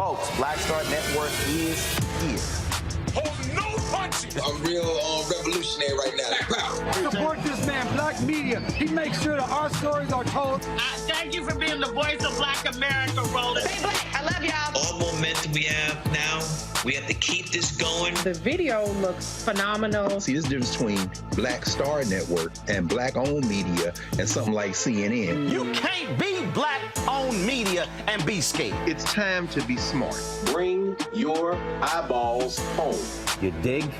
Folks, Black Star Network is here. Hold no punch I'm real revolutionary right now. Support this man, Black Media. He makes sure that our stories are told. Thank you for being the voice of Black America, Roland. Stay black. I love y'all. All momentum we have now, we have to keep this going. The video looks phenomenal. See, this difference between Black Star Network and Black-owned media and something like CNN. You can't be Black-owned media and be scared. It's time to be smart. Bring your eyeballs home. You dig?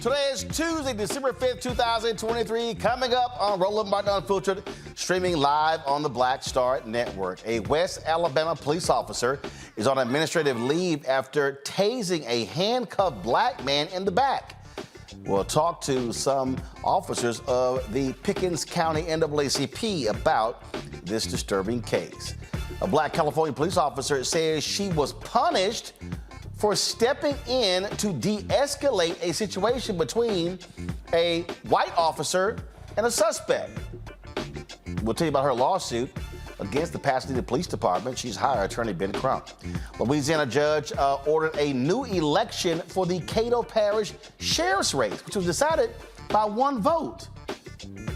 Today is Tuesday, December 5th, 2023. Coming up on Roland Martin Unfiltered, streaming live on the Black Star Network. A West Alabama police officer is on administrative leave after tasing a handcuffed black man in the back. We'll talk to some officers of the Pickens County NAACP about this disturbing case. A black California police officer says she was punished for stepping in to de-escalate a situation between a white officer and a suspect. We'll tell you about her lawsuit against the Pasadena Police Department. She's hired attorney Ben Crump. Louisiana judge ordered a new election for the Caddo Parish sheriff's race, which was decided by one vote.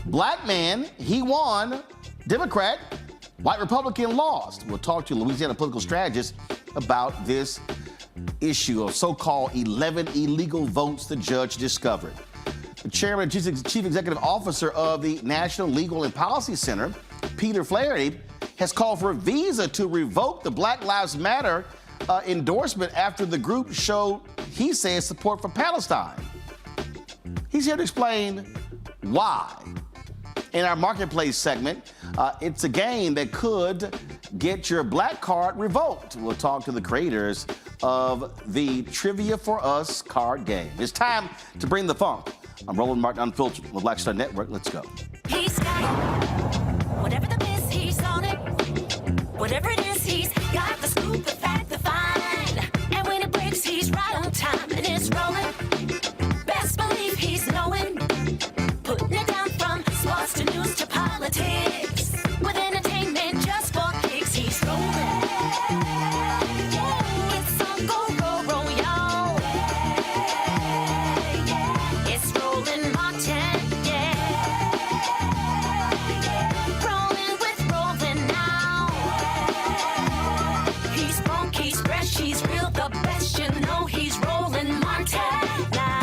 Black man, he won. Democrat, white Republican lost. We'll talk to Louisiana political strategist about this issue of so-called 11 illegal votes the judge discovered. The chairman and chief executive officer of the National Legal and Policy Center, Peter Flaherty, has called for a visa to revoke the Black Lives Matter endorsement after the group showed, he says, support for Palestine. He's here to explain why. In our marketplace segment, it's a game that could get your black card revoked. We'll talk to the creators of the Trivia for Us card game. It's time to bring the funk. I'm Roland Martin Unfiltered with Black Star Network. Let's go. He's got it. Whatever the miss, he's on it. Whatever it is, he's got the scoop, the fact, the find. And when it breaks, he's right on time and it's rolling. Best believe he's knowing. Putting it down from sports to news to politics. With entertainment just for kicks, he's rolling. It's on go, roll, y'all. It's Roland Martin, yeah. Rolling with Roland now. He's funky, he's fresh, he's real, the best, you know he's Roland Martin now.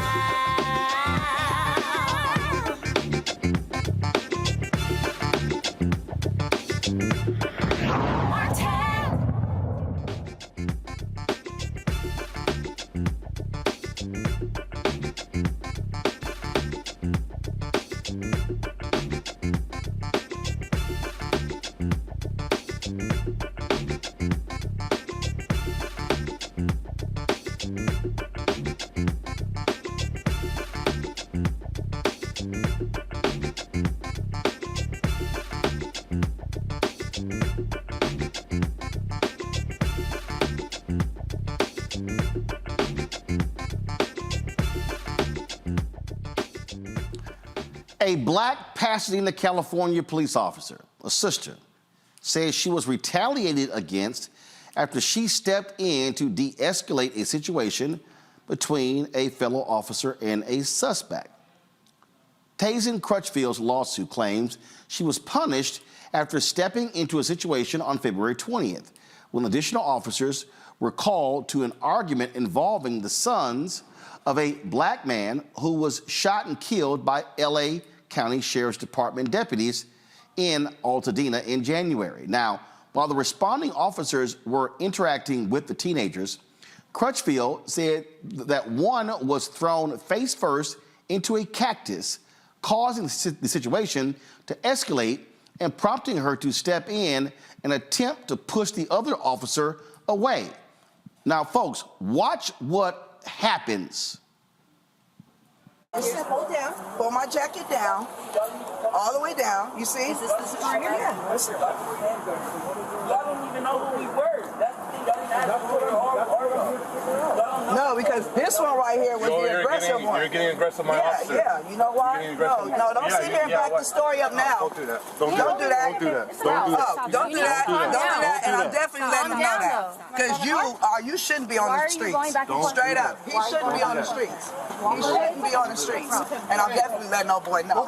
A black Pasadena, California police officer, a sister, says she was retaliated against after she stepped in to de-escalate a situation between a fellow officer and a suspect. Tasing Crutchfield's lawsuit claims she was punished after stepping into a situation on February 20th, when additional officers were called to an argument involving the sons of a black man who was shot and killed by L.A. County Sheriff's Department deputies in Pasadena in January. Now, while the responding officers were interacting with the teenagers, Crutchfield said that one was thrown face first into a cactus, causing the situation to escalate and prompting her to step in and attempt to push the other officer away. Now, folks, watch what happens. Hold down. Pull my jacket down. All the way down. You see? Is this the security? Yeah. Y'all don't even know who we were. That's the thing. No, because this one right here was the aggressive one. You're getting aggressive, my officer. Yeah, you know why? No, don't sit here and back the story up now. Don't do that. Don't do that. Don't do that. Don't do that. Don't do that. And I'm definitely letting him know that. Because you shouldn't be on the streets. Straight up. He shouldn't be on the streets. He shouldn't be on the streets. And I'm definitely letting old boy know.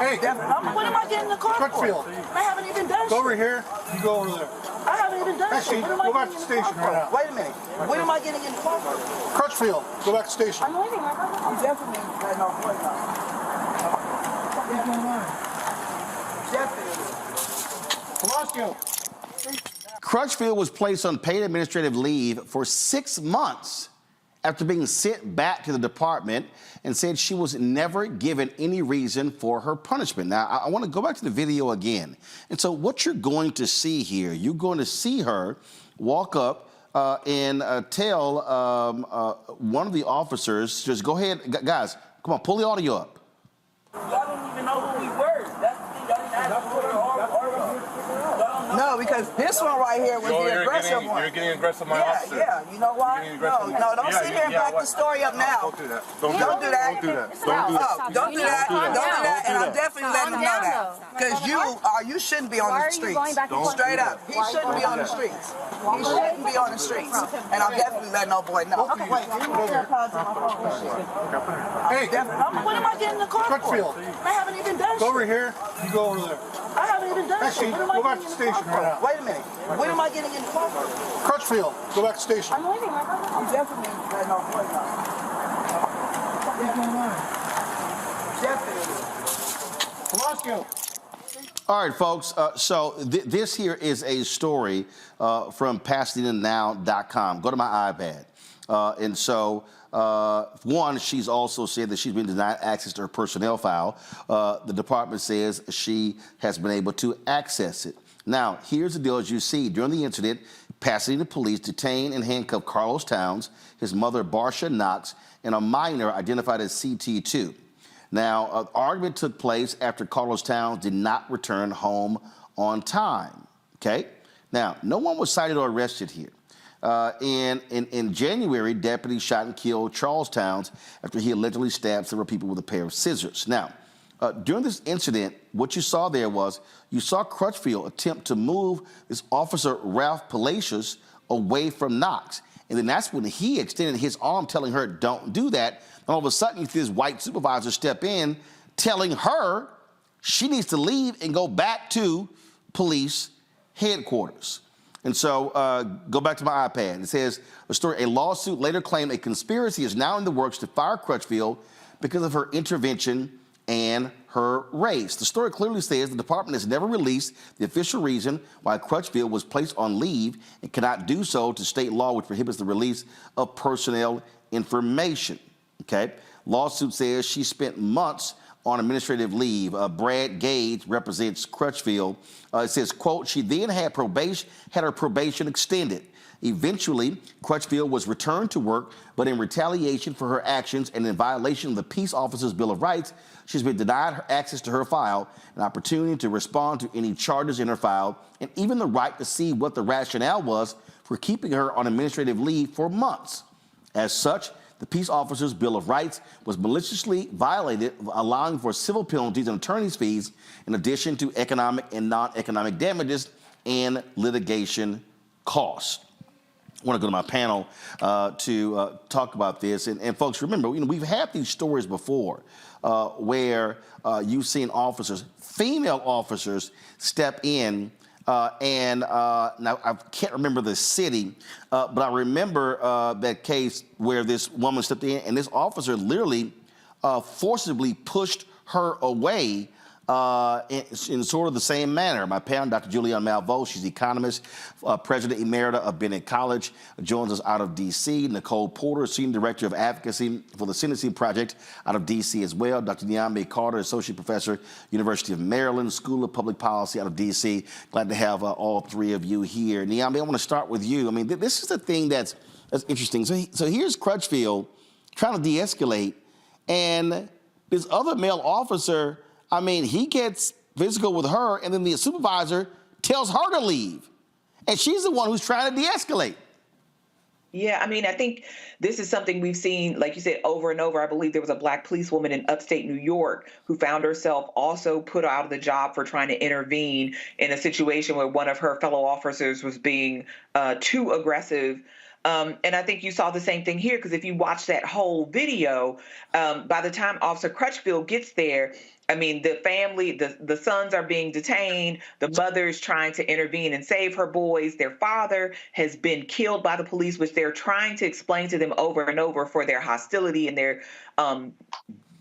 Hey, What am I getting in the car for? Crutchfield. I haven't even done Go shit. over here. You go over there. I haven't even done shit. What am I Go back to getting the in the station car right for? now. Wait a minute. What am I getting in the car for? Crutchfield. Go back to the station. I'm leaving. I'm definitely letting old boy know. What's going on? Definitely. Velasco. Crutchfield was placed on paid administrative leave for 6 months after being sent back to the department and said she was never given any reason for her punishment. Now, I want to go back to the video again. And so what you're going to see here, you're going to see her walk up and tell one of the officers, just go ahead, guys, come on, pull the audio up. Y'all don't even know who we were. That's the thing. No, because this one right here was the aggressive one. You're getting aggressive, my officer. Yeah, you know why? No, don't sit here and back the story up now. Don't do that. Don't do that. Don't do that. Don't do that. Don't do that. And I'm definitely letting him know that. Because you shouldn't be on the streets. Straight up. He shouldn't be on the streets. He shouldn't be on the streets. And I'm definitely letting old boy know. Hey, what am I getting in the car for? Crutchfield. I haven't even done Go shit. over here. You go over there. I haven't even done shit. What am I Go back getting to in the the car station right now. for? Wait a minute. What am I getting in the car for? Crutchfield. Go back to the station. I'm leaving. I'm definitely letting old boy know. What's going on? Definitely. Velasco. All right, folks, so this here is a story from PasadenaNow.com. Go to my iPad. And so, one, she's also said that she's been denied access to her personnel file. The department says she has been able to access it. Now, here's the deal. As you see, during the incident, Pasadena police detained and handcuffed Carlos Towns, his mother, Barsha Knox, and a minor identified as CT2. Now, an argument took place after Carlos Towns did not return home on time, okay? Now, no one was cited or arrested here. In January, deputies shot and killed Charles Towns after he allegedly stabbed several people with a pair of scissors. Now, during this incident, what you saw there was you saw Crutchfield attempt to move this officer, Ralph Palacios, away from Knox. And then that's when he extended his arm telling her, don't do that. And all of a sudden, you see this white supervisor step in, telling her she needs to leave and go back to police headquarters. And so go back to my iPad. It says, a lawsuit later claimed a conspiracy is now in the works to fire Crutchfield because of her intervention and her race. The story clearly says the department has never released the official reason why Crutchfield was placed on leave and cannot do so to state law, which prohibits the release of personnel information. Okay? Lawsuit says she spent months on administrative leave. Brad Gage represents Crutchfield. It says, quote, she then had her probation extended. Eventually, Crutchfield was returned to work, but in retaliation for her actions and in violation of the Peace Officers' Bill of Rights, she's been denied her access to her file, an opportunity to respond to any charges in her file, and even the right to see what the rationale was for keeping her on administrative leave for months. As such, the Peace Officers' Bill of Rights was maliciously violated, allowing for civil penalties and attorney's fees, in addition to economic and non-economic damages and litigation costs. I want to go to my panel to talk about this. And folks, remember, we've had these stories before where you've seen officers, female officers, step in now I can't remember the city, but I remember that case where this woman stepped in and this officer literally forcibly pushed her away in sort of the same manner. My parent, Dr. Julianne Malveaux, she's economist, president emerita of Bennett College, joins us out of D.C. Nicole Porter, senior director of advocacy for the Sentencing Project out of D.C. as well. Dr. Niambe Carter, associate professor, University of Maryland, School of Public Policy out of D.C. Glad to have all three of you here. Niambe, I want to start with you. I mean, this is the thing that's interesting. So here's Crutchfield trying to de-escalate, and this other male officer, I mean, he gets physical with her, and then the supervisor tells her to leave. And she's the one who's trying to de-escalate. Yeah, I mean, I think this is something we've seen, like you said, over and over. I believe there was a Black policewoman in upstate New York who found herself also put out of the job for trying to intervene in a situation where one of her fellow officers was being too aggressive. And I think you saw the same thing here, because if you watch that whole video, by the time Officer Crutchfield gets there, I mean, the family, the sons are being detained. The mother's trying to intervene and save her boys. Their father has been killed by the police, which they're trying to explain to them over and over for their hostility and their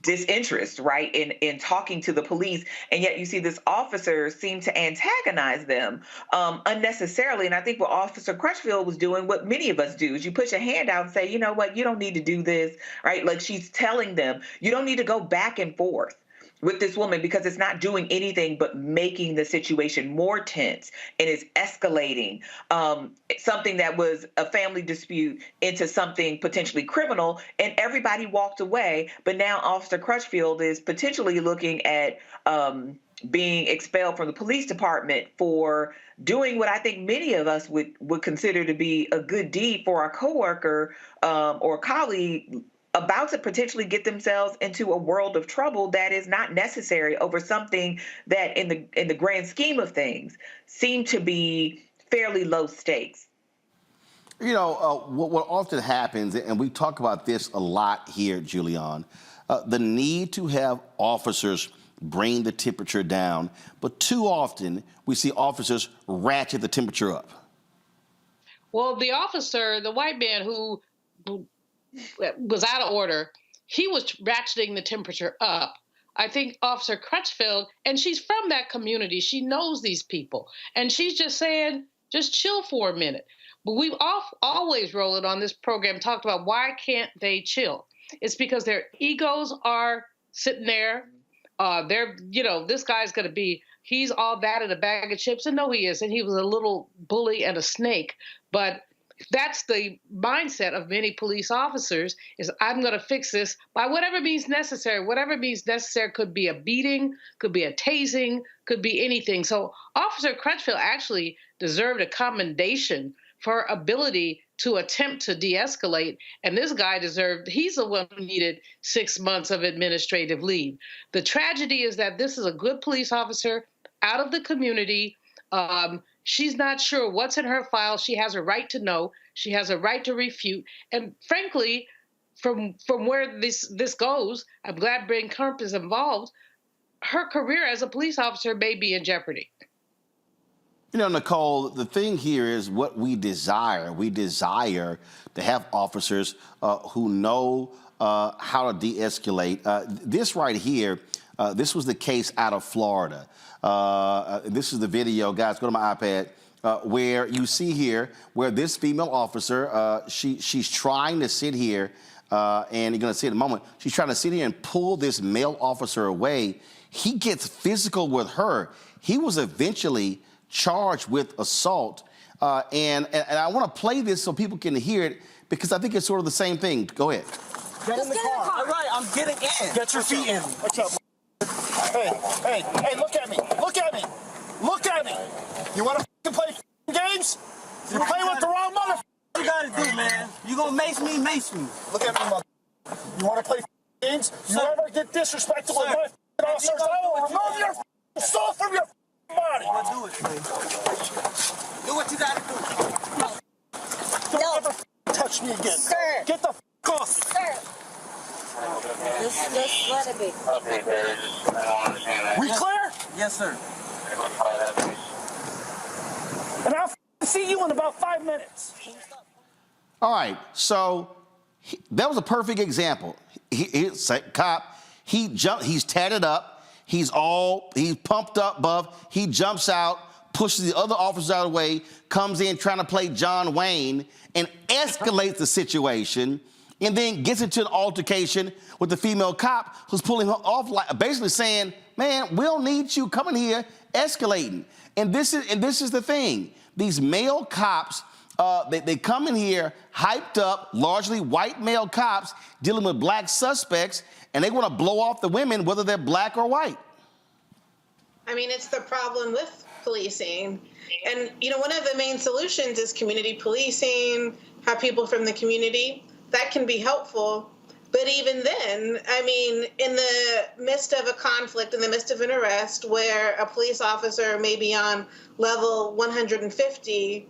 disinterest, right, in talking to the police. And yet you see this officer seem to antagonize them unnecessarily. And I think what Officer Crutchfield was doing, what many of us do, is you put your hand out and say, you know what, you don't need to do this, right? Like, she's telling them, you don't need to go back and forth with this woman, because it's not doing anything but making the situation more tense, and it's escalating something that was a family dispute into something potentially criminal, and everybody walked away. But now Officer Crutchfield is potentially looking at being expelled from the police department for doing what I think many of us would consider to be a good deed for our coworker or colleague, about to potentially get themselves into a world of trouble that is not necessary over something that in the grand scheme of things seem to be fairly low stakes. You know, what often happens, and we talk about this a lot here, Julianne, the need to have officers bring the temperature down, but too often we see officers ratchet the temperature up. Well, the officer, the white man who was out of order, he was ratcheting the temperature up. I think Officer Crutchfield, and she's from that community, she knows these people, and she's just saying, just chill for a minute. But we've always rolled on this program, talked about why can't they chill? It's because their egos are sitting there. They're, you know, this guy's going to be, he's all that in a bag of chips, and no, he isn't. He was a little bully and a snake, but that's the mindset of many police officers, is I'm going to fix this by whatever means necessary. Whatever means necessary could be a beating, could be a tasing, could be anything. So Officer Crutchfield actually deserved a commendation for her ability to attempt to de-escalate. And this guy he's the one who needed 6 months of administrative leave. The tragedy is that this is a good police officer out of the community. She's not sure what's in her file. She has a right to know. She has a right to refute. And frankly, from where this goes, I'm glad Ben Crump is involved. Her career as a police officer may be in jeopardy. You know, Nicole, the thing here is what we desire. We desire to have officers who know how to de-escalate. This right here, this was the case out of Florida. This is the video, guys, go to my iPad, where you see here where this female officer, she's trying to sit here, and you're going to see in a moment, she's trying to sit here and pull this male officer away. He gets physical with her. He was eventually charged with assault, and I want to play this so people can hear it, because I think it's sort of the same thing. Go ahead. Get in the car. All right, I'm getting in. Get your feet in. What's up? Hey, look at me. Look at me. Look at me. You want to play games? You're playing with the wrong mother. What you got to do, man? You going to mace me? Look at me, mother. You want to play games? You ever get disrespectful with my officers, I will remove your soul from your body. Do it, man. Do what you got to do. Don't ever touch me again. Sir. Get the off. Sir. Just let it be. We clear? Yes, sir. And I'll see you in about 5 minutes. All right, so that was a perfect example. Cop, he jumped, he's tatted up, He's pumped up, Buff. He jumps out, pushes the other officers out of the way, comes in trying to play John Wayne, and escalates the situation, and then gets into an altercation with the female cop who's pulling her off, like basically saying, man, we don't need you coming here escalating. And this is the thing. These male cops, they come in here hyped up, largely white male cops dealing with black suspects, and they want to blow off the women, whether they're black or white. I mean, it's the problem with policing. And, you know, one of the main solutions is community policing, have people from the community. That can be helpful. But even then, I mean, in the midst of a conflict, in the midst of an arrest where a police officer may be on level 150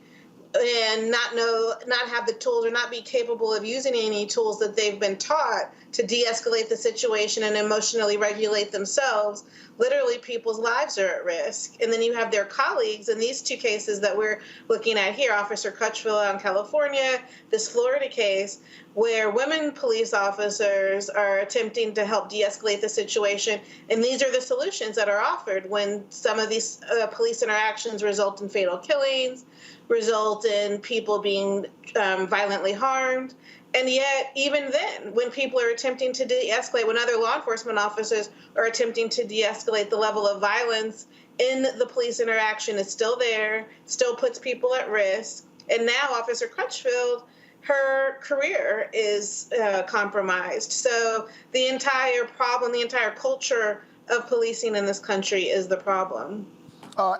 and not have the tools or not be capable of using any tools that they've been taught to de-escalate the situation and emotionally regulate themselves, literally people's lives are at risk. And then you have their colleagues in these two cases that we're looking at here, Officer Crutchfield out in California, this Florida case, where women police officers are attempting to help de-escalate the situation. And these are the solutions that are offered when some of these police interactions result in fatal killings, result in people being violently harmed. And yet, even then, when people are attempting to de-escalate, when other law enforcement officers are attempting to de-escalate, the level of violence in the police interaction is still there, still puts people at risk. And now Officer Crutchfield, her career is compromised. So the entire problem, the entire culture of policing in this country is the problem.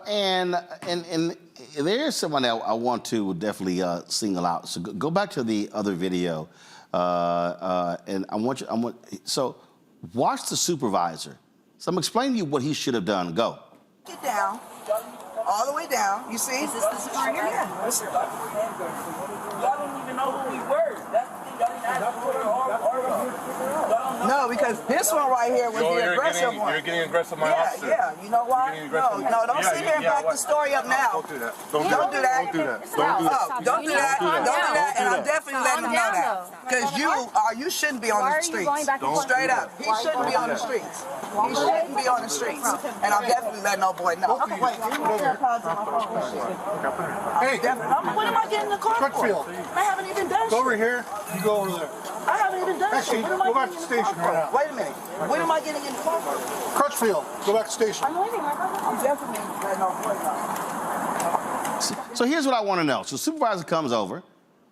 And there's someone that I want to definitely single out. So go back to the other video, and so watch the supervisor. So I'm explaining to you what he should have done. Go. Get down, all the way down. You see? Is this the supervisor? Yeah. Y'all don't even know who we were. That's the thing. Y'all didn't ask for it. No, because this one right here was the aggressive one. You're getting aggressive, my officer. Yeah, you know why? No, don't sit here and back the story up now. Don't do that. Don't do that. Don't do that. And I'm definitely letting him know that. Because you shouldn't be on the streets. Straight up. He shouldn't be on the streets. He shouldn't be on the streets. And I'm definitely letting old boy know. Hey, when am I getting the car for? I haven't even done shit. Go over here. You go over there. I haven't even done shit. Go back to the station right now. Wait a minute. When am I getting in the car for? Crutchfield, go back to the station. I'm waiting. I'm definitely letting old boy know. So here's what I want to know. So supervisor comes over.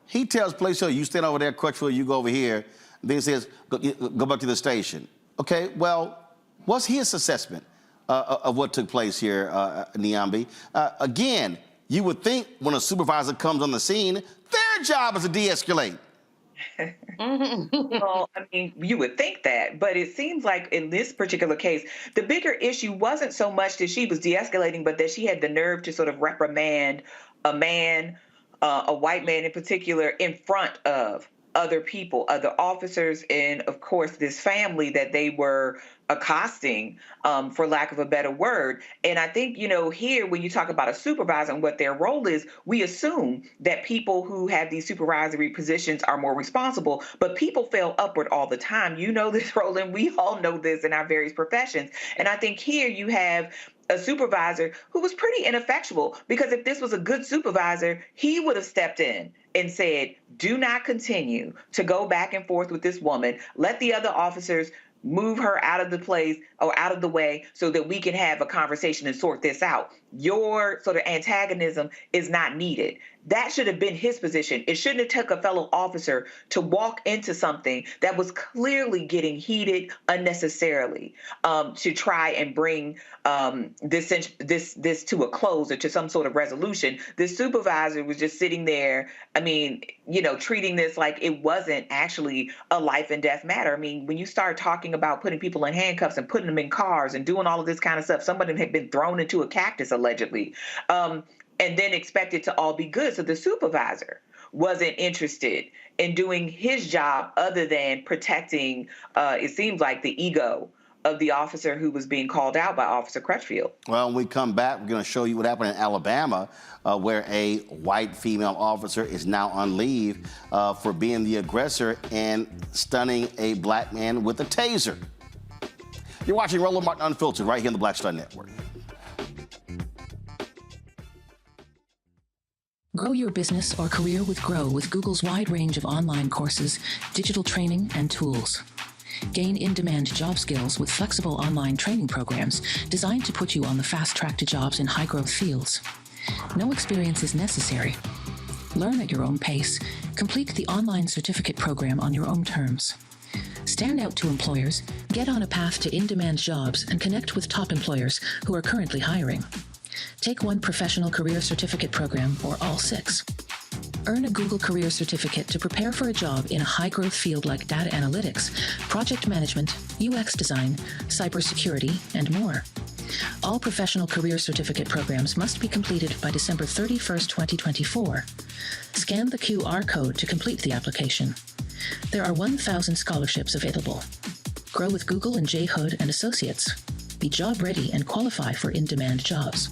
He tells police, so you stand over there, Crutchfield, you go over here. Then he says, go back to the station. Okay, well, what's his assessment of what took place here, Niambi? Again, you would think when a supervisor comes on the scene, their job is to de-escalate. Well, I mean, you would think that, but it seems like in this particular case, the bigger issue wasn't so much that she was de-escalating, but that she had the nerve to sort of reprimand a man, a white man in particular, in front of other people, other officers, and of course this family that they were accosting, for lack of a better word. And I think, you know, here when you talk about a supervisor and what their role is, we assume that people who have these supervisory positions are more responsible, but people fail upward all the time. You know this, Roland. We all know this in our various professions. And I think here you have a supervisor who was pretty ineffectual, because if this was a good supervisor, he would have stepped in and said, do not continue to go back and forth with this woman. Let the other officers move her out of the place or out of the way so that we can have a conversation and sort this out. Your sort of antagonism is not needed. That should have been his position. It shouldn't have took a fellow officer to walk into something that was clearly getting heated unnecessarily, to try and bring this to a close or to some sort of resolution. The supervisor was just sitting there, I mean, you know, treating this like it wasn't actually a life and death matter. I mean, when you start talking about putting people in handcuffs and putting them in cars and doing all of this kind of stuff, some of them had been thrown into a cactus allegedly, and then expect it to all be good. So the supervisor wasn't interested in doing his job other than protecting, it seems like, the ego of the officer who was being called out by Officer Crutchfield. Well, when we come back, we're going to show you what happened in Alabama, where a white female officer is now on leave for being the aggressor and stunning a black man with a taser. You're watching Roland Martin Unfiltered right here on the Black Star Network. Grow your business or career with Grow with Google's wide range of online courses, digital training, and tools. Gain in-demand job skills with flexible online training programs designed to put you on the fast track to jobs in high-growth fields. No experience is necessary. Learn at your own pace. Complete the online certificate program on your own terms. Stand out to employers, get on a path to in-demand jobs, and connect with top employers who are currently hiring. Take one professional career certificate program or all 6. Earn a Google Career Certificate to prepare for a job in a high-growth field like data analytics, project management, UX design, cybersecurity, and more. All professional career certificate programs must be completed by December 31st, 2024. Scan the QR code to complete the application. There are 1,000 scholarships available. Grow with Google and J. Hood and Associates. Be job ready and qualify for in-demand jobs.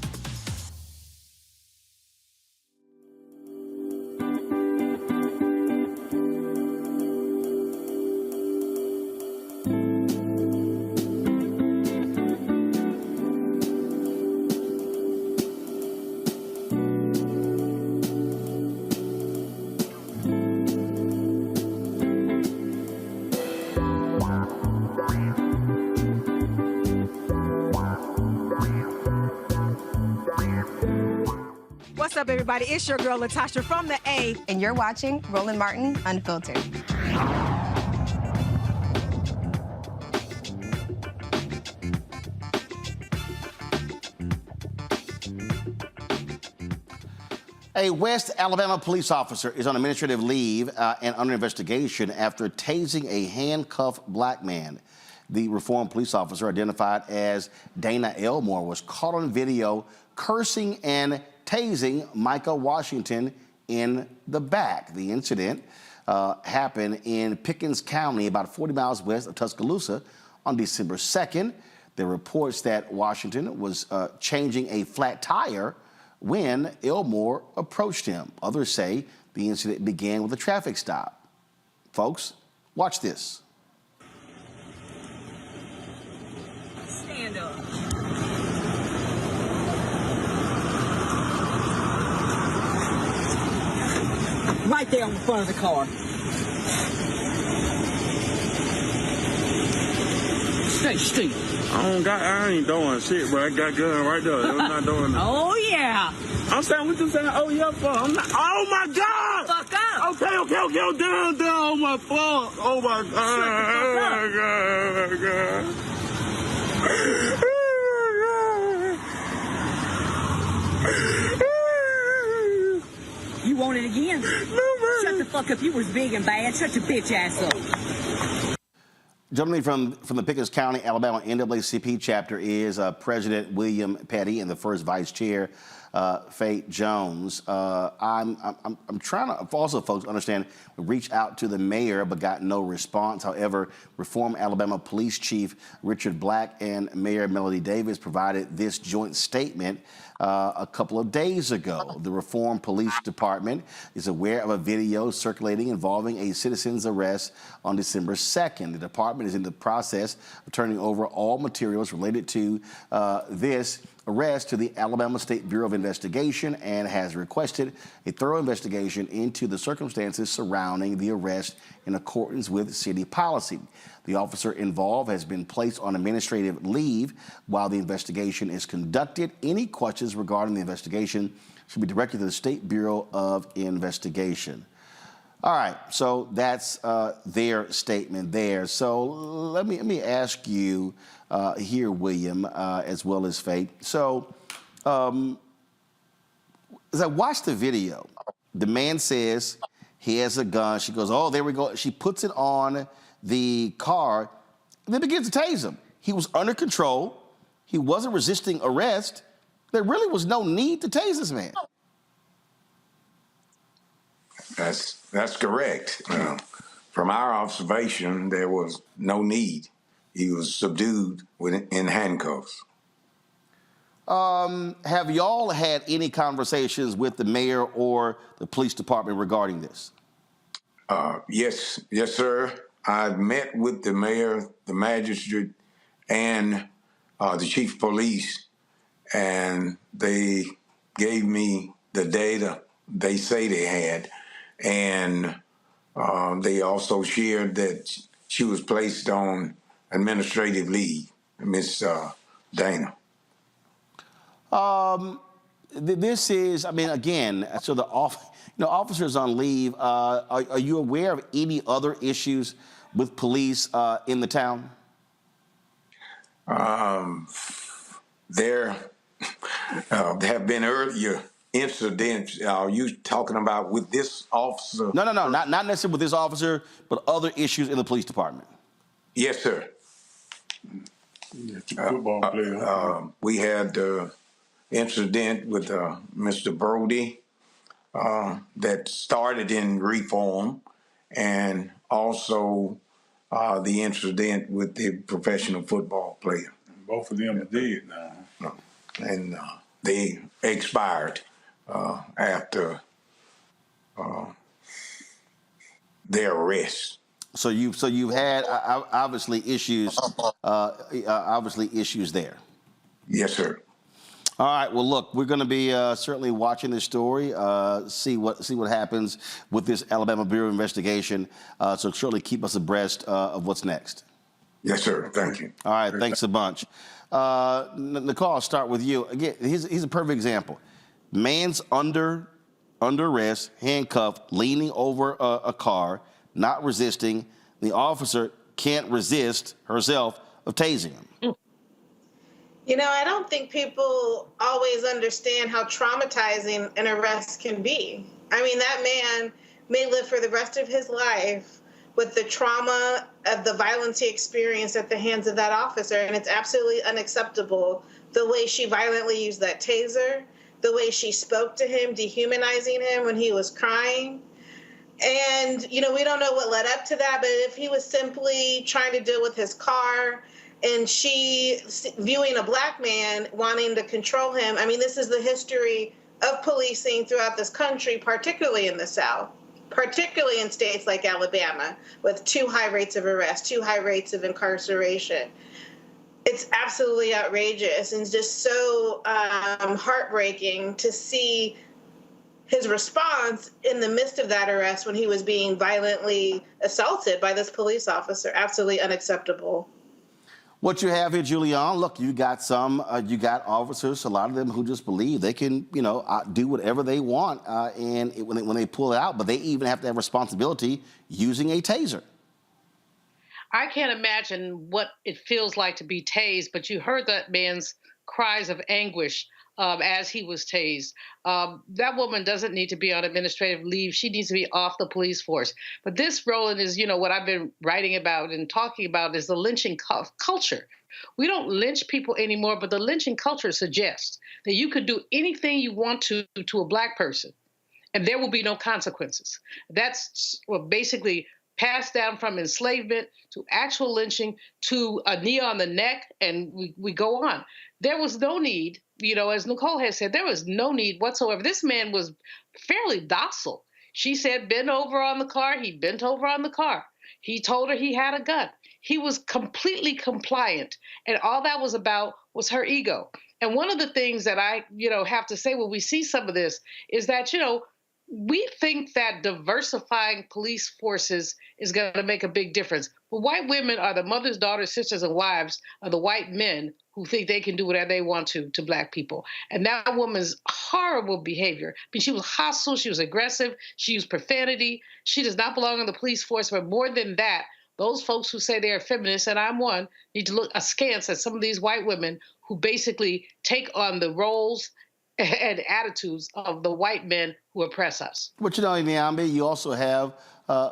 What's up, everybody? It's your girl, Latasha from the A. And you're watching Roland Martin Unfiltered. A West Alabama police officer is on administrative leave and under investigation after tasing a handcuffed black man. The reformed police officer, identified as Dana Elmore, was caught on video cursing and tasing Micah Washington in the back. The incident happened in Pickens County, about 40 miles west of Tuscaloosa, on December 2nd. There are reports that Washington was changing a flat tire when Elmore approached him. Others say the incident began with a traffic stop. Folks, watch this. Stand up. Right there in front of the car. Stay still. I ain't doing shit, bro. I got gun right there. I'm not doing that. Oh, yeah. I'm saying, what you saying? Oh, yeah, fuck. I'm not. Oh, my God. Fuck up. Okay. I'm down. Oh, my fuck. Oh, my God. You want it again? No, man. Shut the fuck up. You was big and bad. Shut your bitch ass up. Gentleman from the Pickens County, Alabama NAACP chapter is President William Petty and the first Vice Chair, Faith Jones. I'm trying to also, folks, understand, reach out to the mayor but got no response. However, Reform Alabama Police Chief Richard Black and Mayor Melody Davis provided this joint statement a couple of days ago. The Reform Police Department is aware of a video circulating involving a citizen's arrest on December 2nd. The department is in the process of turning over all materials related to this arrest to the Alabama State Bureau of Investigation and has requested a thorough investigation into the circumstances surrounding the arrest in accordance with city policy. The officer involved has been placed on administrative leave while the investigation is conducted. Any questions regarding the investigation should be directed to the State Bureau of Investigation. All right, so that's their statement there. So let me ask you here, William, as well as Faith. So as I watched the video, the man says he has a gun. She goes, oh, there we go. She puts it on the car and then begins to tase him. He was under control. He wasn't resisting arrest. There really was no need to tase this man. That's correct. From our observation, there was no need. He was subdued in handcuffs. Have y'all had any conversations with the mayor or the police department regarding this? Yes, sir. I've met with the mayor, the magistrate, and the chief of police, and they gave me the data they say they had, and they also shared that she was placed on administrative leave, Miss Dana. This is, I mean, again, so the officers on leave. Are you aware of any other issues with police in the town? There have been earlier incidents. Are you talking about with this officer? No, not necessarily with this officer, but other issues in the police department. Yes, sir. Football player. We had incident with Mr. Brody that started in reform, and also the incident with the professional football player. Both of them are dead now. And they expired after their arrest. So you've had obviously issues there. Yes, sir. All right. Well, look, we're going to be certainly watching this story, see what happens with this Alabama Bureau of Investigation. So certainly keep us abreast of what's next. Yes, sir. Thank you. All right. Thanks a bunch. Nicole, I'll start with you. Again, here's a perfect example. Man's under arrest, handcuffed, leaning over a car, not resisting. The officer can't resist herself of tasing him. You know, I don't think people always understand how traumatizing an arrest can be. I mean, that man may live for the rest of his life with the trauma of the violence he experienced at the hands of that officer, and it's absolutely unacceptable the way she violently used that taser, the way she spoke to him, dehumanizing him when he was crying. And, you know, we don't know what led up to that, but if he was simply trying to deal with his car and she viewing a black man wanting to control him, I mean, this is the history of policing throughout this country, particularly in the South, particularly in states like Alabama, with too high rates of arrest, too high rates of incarceration. It's absolutely outrageous and just so heartbreaking to see his response in the midst of that arrest when he was being violently assaulted by this police officer. Absolutely unacceptable. What you have here, Julian, look, you got officers, a lot of them who just believe they can, do whatever they want, and when they pull it out, but they even have to have responsibility using a taser. I can't imagine what it feels like to be tased, but you heard that man's cries of anguish as he was tased. That woman doesn't need to be on administrative leave. She needs to be off the police force. But this, Roland, is, what I've been writing about and talking about is the lynching culture. We don't lynch people anymore, but the lynching culture suggests that you could do anything you want to a black person, and there will be no consequences. That's basically passed down from enslavement to actual lynching to a knee on the neck, and we go on. There was no need, as Nicole has said, there was no need whatsoever. This man was fairly docile. She said, bend over on the car. He bent over on the car. He told her he had a gun. He was completely compliant. And all that was about was her ego. And one of the things that I, have to say when we see some of this is that, we think that diversifying police forces is going to make a big difference. But white women are the mothers, daughters, sisters, and wives of the white men who think they can do whatever they want to black people. And that woman's horrible behavior. I mean, she was hostile. She was aggressive. She used profanity. She does not belong in the police force. But more than that, those folks who say they're feminists, and I'm one, need to look askance at some of these white women who basically take on the roles and attitudes of the white men who oppress us. But Nyambe, you also have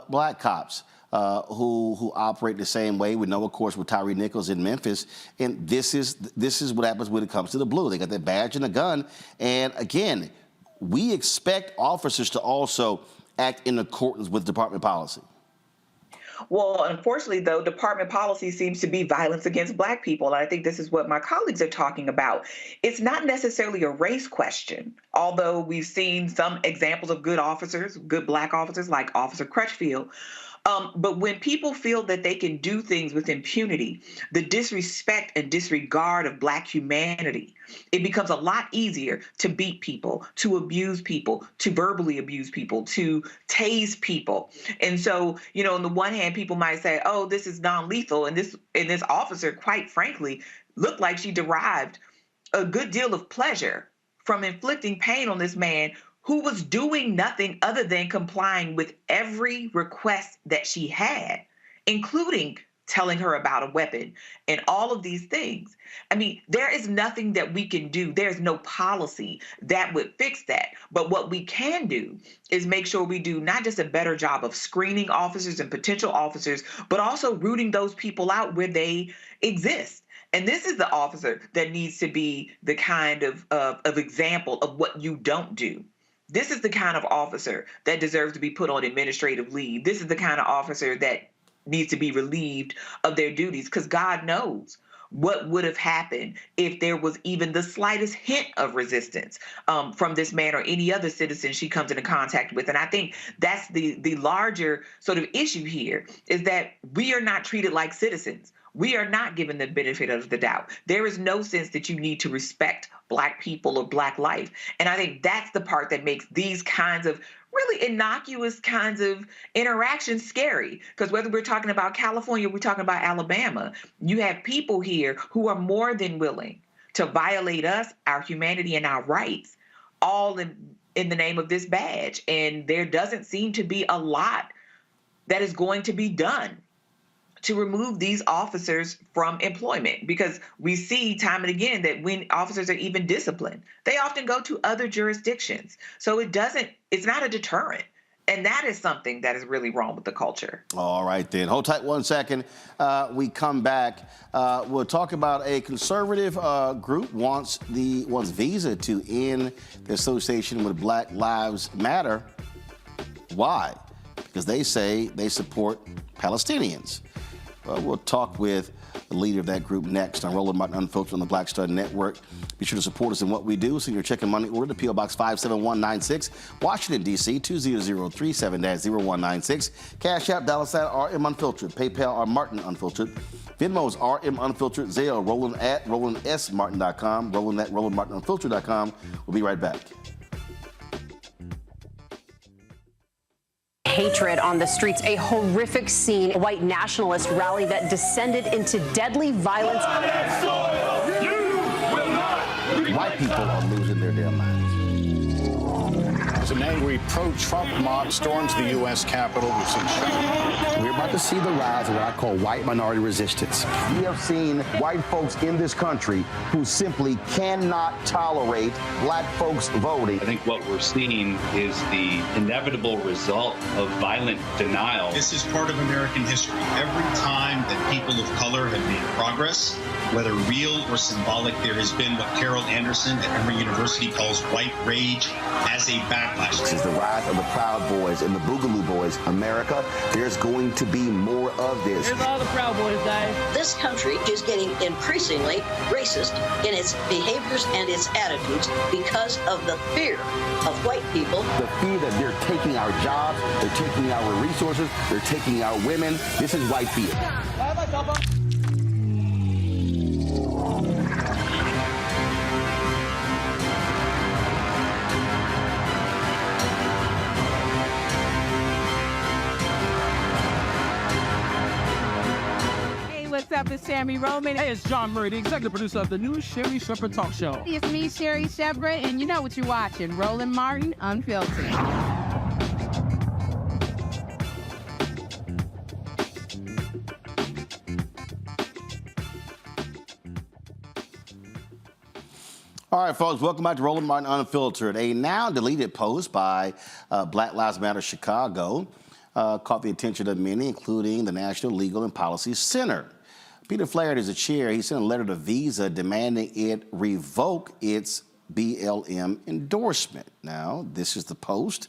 black cops who operate the same way. We know, of course, with Tyree Nichols in Memphis, and this is what happens when it comes to the blue. They got their badge and a gun, and again, we expect officers to also act in accordance with department policy. Well, unfortunately, though, department policy seems to be violence against black people. And I think this is what my colleagues are talking about. It's not necessarily a race question, although we've seen some examples of good officers, good black officers like Officer Crutchfield. But when people feel that they can do things with impunity, the disrespect and disregard of Black humanity, it becomes a lot easier to beat people, to abuse people, to verbally abuse people, to tase people. And so, you know, on the one hand, people might say, oh, this is non-lethal. And this officer, quite frankly, looked like she derived a good deal of pleasure from inflicting pain on this man who was doing nothing other than complying with every request that she had, including telling her about a weapon and all of these things. I mean, there is nothing that we can do. There's no policy that would fix that. But what we can do is make sure we do not just a better job of screening officers and potential officers, but also rooting those people out where they exist. And this is the officer that needs to be the kind of example of what you don't do. This is the kind of officer that deserves to be put on administrative leave. This is the kind of officer that needs to be relieved of their duties, because God knows what would have happened if there was even the slightest hint of resistance from this man or any other citizen she comes into contact with. And I think that's the larger sort of issue here, is that we are not treated like citizens. We are not given the benefit of the doubt. There is no sense that you need to respect Black people or Black life. And I think that's the part that makes these kinds of really innocuous kinds of interactions scary. Because whether we're talking about California, we're talking about Alabama, you have people here who are more than willing to violate us, our humanity, and our rights, all in the name of this badge. And there doesn't seem to be a lot that is going to be done to remove these officers from employment, because we see time and again that when officers are even disciplined, they often go to other jurisdictions. So it's not a deterrent. And that is something that is really wrong with the culture. All right, then. Hold tight 1 second. We come back. We'll talk about a conservative group wants Visa to end the association with Black Lives Matter. Why? Because they say they support Palestinians. We'll talk with the leader of that group next on Roland Martin Unfiltered on the Black Star Network. Be sure to support us in what we do. Send your check and money order to P.O. Box 57196, Washington, D.C. 20037-0196. Cash App, $RM Unfiltered. PayPal, R Martin Unfiltered. Venmo's RM Unfiltered. Zelle, Roland at RolandSMartin.com. Roland at RolandMartinUnfiltered.com. We'll be right back. Hatred on the streets, a horrific scene, a white nationalist rally that descended into deadly violence. White people are losing their damn minds. As an angry pro-Trump mob storms the U.S. Capitol, we're about to see the rise of what I call white minority resistance. We have seen white folks in this country who simply cannot tolerate Black folks voting. I think what we're seeing is the inevitable result of violent denial. This is part of American history. Every time that people of color have made progress, whether real or symbolic, there has been what Carol Anderson at Emory University calls white rage as a backlash. This is the rise of the Proud Boys and the Boogaloo Boys. America, there's going to be more of this. Here's all the Proud Boys, guys. This country is getting increasingly racist in its behaviors and its attitudes because of the fear of white people. The fear that they're taking our jobs, they're taking our resources, they're taking our women. This is white fear. What's up? It's Sammy Roman. Hey, it's John Murray, the executive producer of the new Sherry Shepherd Talk Show. It's me, Sherry Shepherd, and you know what you're watching, Roland Martin Unfiltered. All right, folks, welcome back to Roland Martin Unfiltered. A now deleted post by Black Lives Matter Chicago caught the attention of many, including the National Legal and Policy Center. Peter Flaherty is the chair. He sent a letter to Visa demanding it revoke its BLM endorsement. Now, this is the post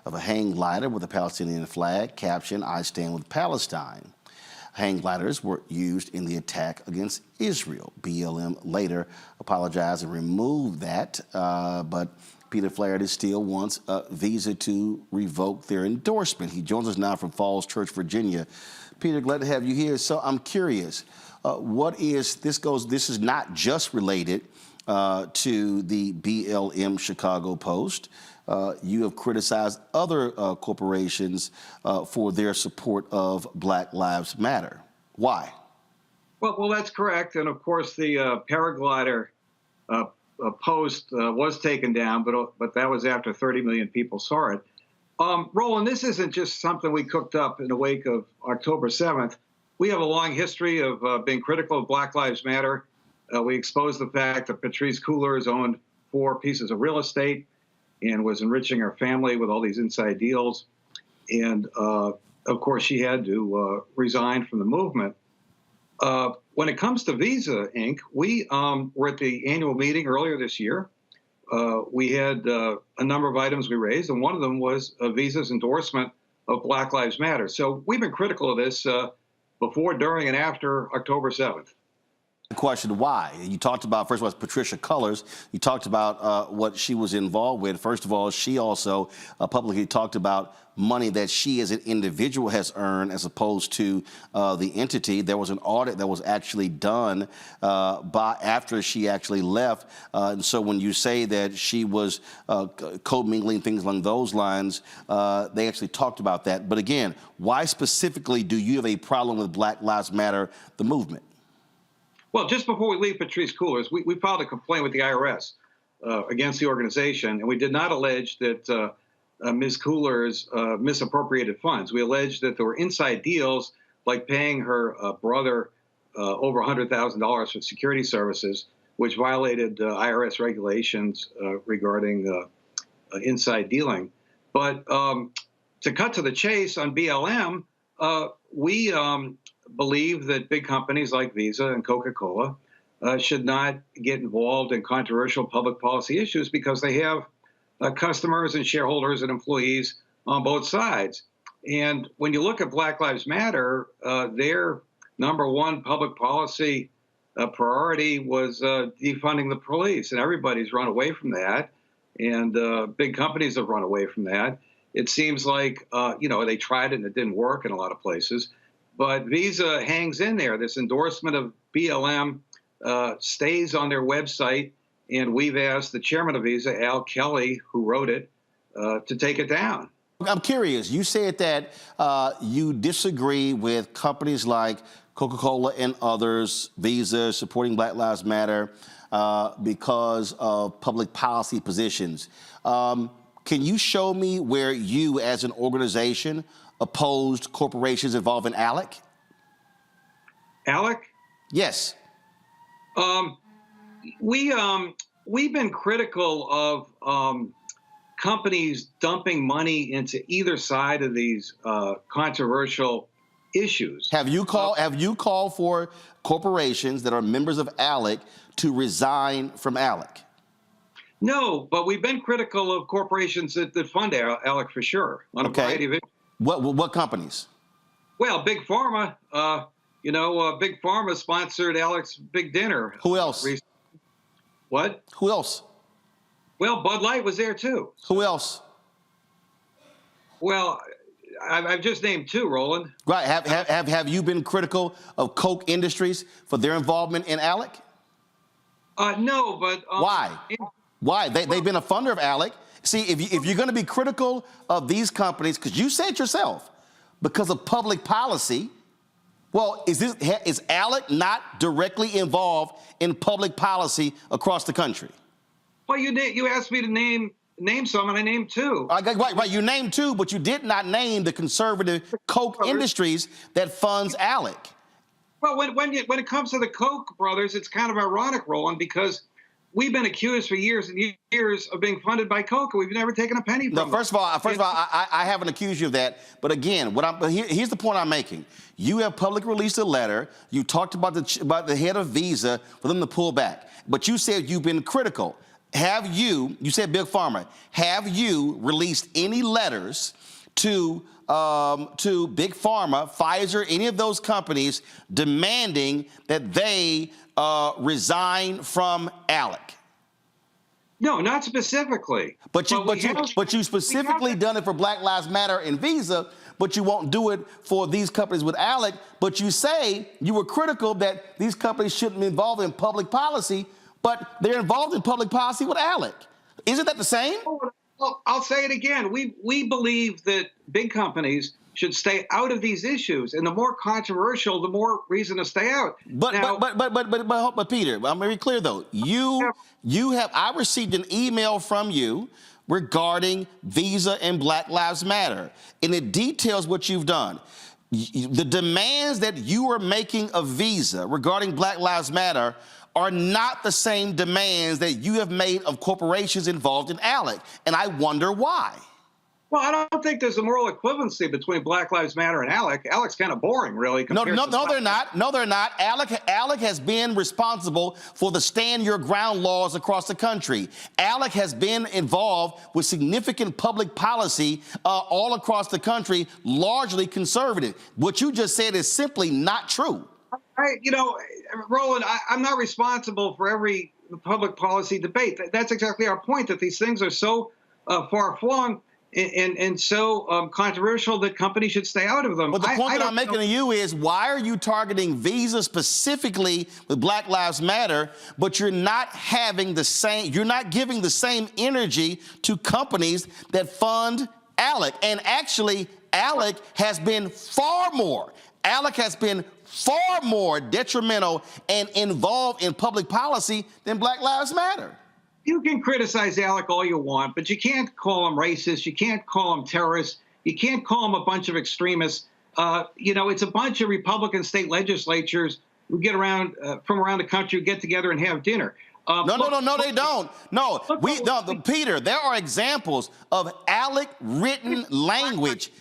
of a hang glider with a Palestinian flag, caption, "I stand with Palestine." Hang gliders were used in the attack against Israel. BLM later apologized and removed that, but Peter Flaherty still wants Visa to revoke their endorsement. He joins us now from Falls Church, Virginia. Peter, glad to have you here. So I'm curious, this is not just related to the BLM Chicago Post. You have criticized other corporations for their support of Black Lives Matter. Why? Well, that's correct. And of course, the paraglider post was taken down, but that was after 30 million people saw it. Roland, this isn't just something we cooked up in the wake of October 7th. We have a long history of being critical of Black Lives Matter. We exposed the fact that Patrice Cullors owned 4 pieces of real estate and was enriching her family with all these inside deals. And of course, she had to resign from the movement. When it comes to Visa, Inc., we were at the annual meeting earlier this year. We had a number of items we raised, and one of them was Visa's endorsement of Black Lives Matter. So we've been critical of this before, during, and after October 7th. The question, why? You talked about, first of all, Patricia Cullors. You talked about what she was involved with. First of all, she also publicly talked about money that she as an individual has earned as opposed to the entity. There was an audit that was actually done after she actually left. And so when you say that she was commingling, things along those lines, they actually talked about that. But again, why specifically do you have a problem with Black Lives Matter, the movement? Well, just before we leave Patrice Cullors, we filed a complaint with the IRS against the organization, and we did not allege that Ms. Cullors misappropriated funds. We alleged that there were inside deals, like paying her brother over $100,000 for security services, which violated IRS regulations regarding inside dealing. But to cut to the chase on BLM, we believe that big companies like Visa and Coca-Cola should not get involved in controversial public policy issues because they have customers and shareholders and employees on both sides. And when you look at Black Lives Matter, their number one public policy priority was defunding the police, and everybody's run away from that, and big companies have run away from that. It seems like, they tried it and it didn't work in a lot of places. But Visa hangs in there. This endorsement of BLM stays on their website, and we've asked the chairman of Visa, Al Kelly, who wrote it, to take it down. I'm curious. You said that you disagree with companies like Coca-Cola and others, Visa, supporting Black Lives Matter because of public policy positions. Can you show me where you, as an organization, opposed corporations involved in ALEC? ALEC? Yes. We've been critical of companies dumping money into either side of these controversial issues. Have you called for corporations that are members of ALEC to resign from ALEC? No, but we've been critical of corporations that fund ALEC for sure on a variety of issues. What companies? Well, Big Pharma. Big Pharma sponsored Alec's big dinner. Who else? What? Who else? Well, Bud Light was there too. Who else? Well, I've just named 2, Roland. Right. Have you been critical of Coke Industries for their involvement in ALEC? No, but why? Why? They've been a funder of ALEC. See, if you're going to be critical of these companies, because you said yourself, because of public policy, well, is ALEC not directly involved in public policy across the country? Well, you asked me to name some, and I named 2. Right. You named 2, but you did not name the conservative Coke Industries that funds ALEC. Well, when it comes to the Koch brothers, it's kind of ironic, Roland, because we've been accused for years and years of being funded by Coke. We've never taken a penny from them. First of all, I haven't accused you of that. But again, here's the point I'm making. You have publicly released a letter. You talked about the head of Visa for them to pull back. But you said you've been critical. You said Big Pharma, have you released any letters to Big Pharma, Pfizer, any of those companies demanding that they resign from ALEC? No, not specifically. But you specifically done it for Black Lives Matter and Visa, but you won't do it for these companies with ALEC. But you say you were critical that these companies shouldn't be involved in public policy, but they're involved in public policy with ALEC. Isn't that the same? Well, I'll say it again. We believe that big companies should stay out of these issues, and the more controversial, the more reason to stay out. But Peter, I'm very clear though. I received an email from you regarding Visa and Black Lives Matter, and it details what you've done. The demands that you are making of Visa regarding Black Lives Matter are not the same demands that you have made of corporations involved in ALEC, and I wonder why. Well, I don't think there's a moral equivalency between Black Lives Matter and ALEC. ALEC's kind of boring, really. No, they're not. No, they're not. ALEC has been responsible for the stand your ground laws across the country. ALEC has been involved with significant public policy all across the country, largely conservative. What you just said is simply not true. Roland, I'm not responsible for every public policy debate. That's exactly our point, that these things are so far-flung and so controversial that companies should stay out of them. But the point that I'm making to you is, why are you targeting Visa specifically with Black Lives Matter, but you're not giving the same energy to companies that fund ALEC? And actually, ALEC has been far more detrimental and involved in public policy than Black Lives Matter. You can criticize ALEC all you want, but you can't call them racist. You can't call them terrorists. You can't call them a bunch of extremists. It's a bunch of Republican state legislatures who get around from around the country, who get together and have dinner. No, they don't. No, Peter, there are examples of ALEC written language.